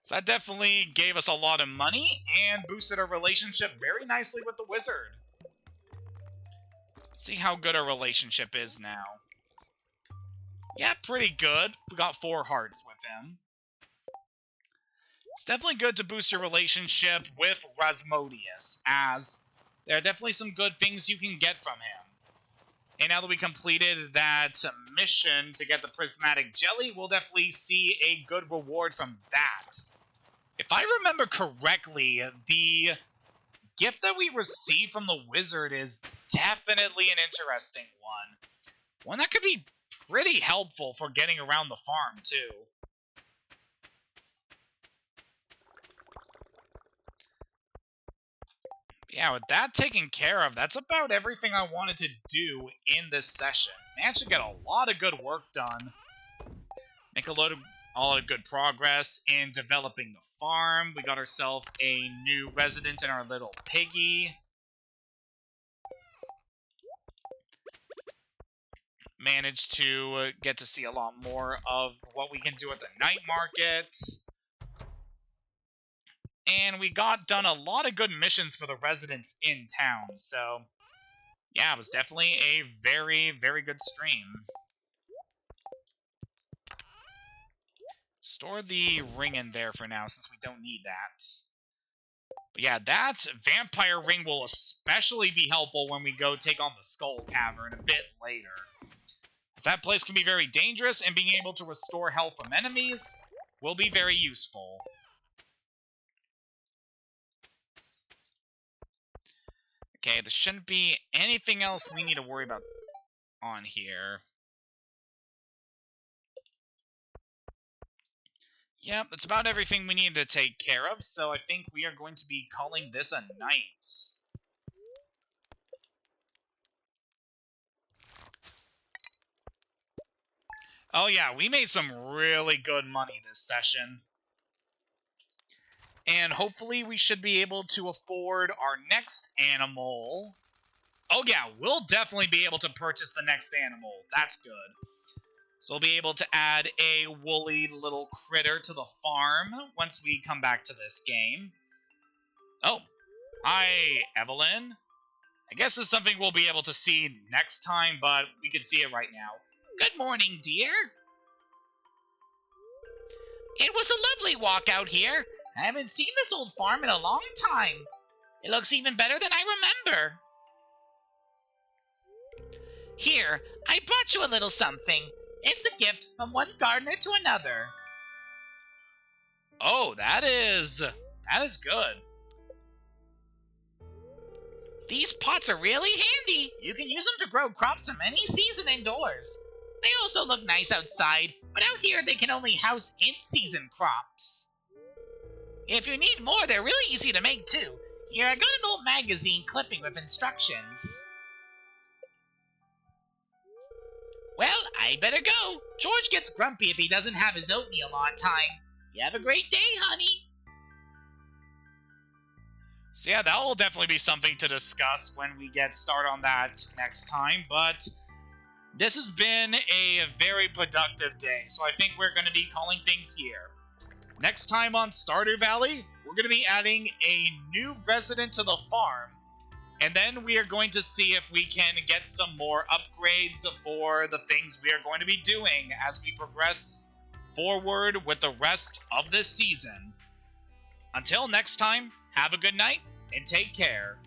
So that definitely gave us a lot of money and boosted our relationship very nicely with the wizard. Let's see how good our relationship is now. Yeah, pretty good. We got 4 hearts with him. It's definitely good to boost your relationship with Rasmodius, as there are definitely some good things you can get from him. And now that we completed that mission to get the prismatic jelly, we'll definitely see a good reward from that. If I remember correctly, the gift that we receive from the wizard is definitely an interesting one. One that could be pretty helpful for getting around the farm, too. Yeah, with that taken care of, that's about everything I wanted to do in this session. Managed to get a lot of good work done. Make a lot of good progress in developing the farm. We got ourselves a new resident in our little piggy. Managed to get to see a lot more of what we can do at the night market. And we got done a lot of good missions for the residents in town. So, yeah, it was definitely a very, very good stream. Store the ring in there for now, since we don't need that. But yeah, that vampire ring will especially be helpful when we go take on the Skull Cavern a bit later. As that place can be very dangerous, and being able to restore health from enemies will be very useful. Okay, there shouldn't be anything else we need to worry about on here. Yep, that's about everything we need to take care of, so I think we are going to be calling this a night. Oh yeah, we made some really good money this session. And hopefully we should be able to afford our next animal. Oh yeah, we'll definitely be able to purchase the next animal. That's good. So we'll be able to add a woolly little critter to the farm once we come back to this game. Oh, hi, Evelyn. I guess it's something we'll be able to see next time, but we can see it right now. Good morning, dear. It was a lovely walk out here. I haven't seen this old farm in a long time. It looks even better than I remember. Here, I brought you a little something. It's a gift from one gardener to another. Oh, that is good. These pots are really handy. You can use them to grow crops from any season indoors. They also look nice outside, but out here they can only house in-season crops. If you need more, they're really easy to make too. Here, I got an old magazine clipping with instructions. Well, I better go. George gets grumpy if he doesn't have his oatmeal on time. You have a great day, honey. So yeah, that will definitely be something to discuss when we get started on that next time, but this has been a very productive day, so I think we're going to be calling things here. Next time on Stardew Valley, we're going to be adding a new resident to the farm, and then we are going to see if we can get some more upgrades for the things we are going to be doing as we progress forward with the rest of this season. Until next time, have a good night and take care.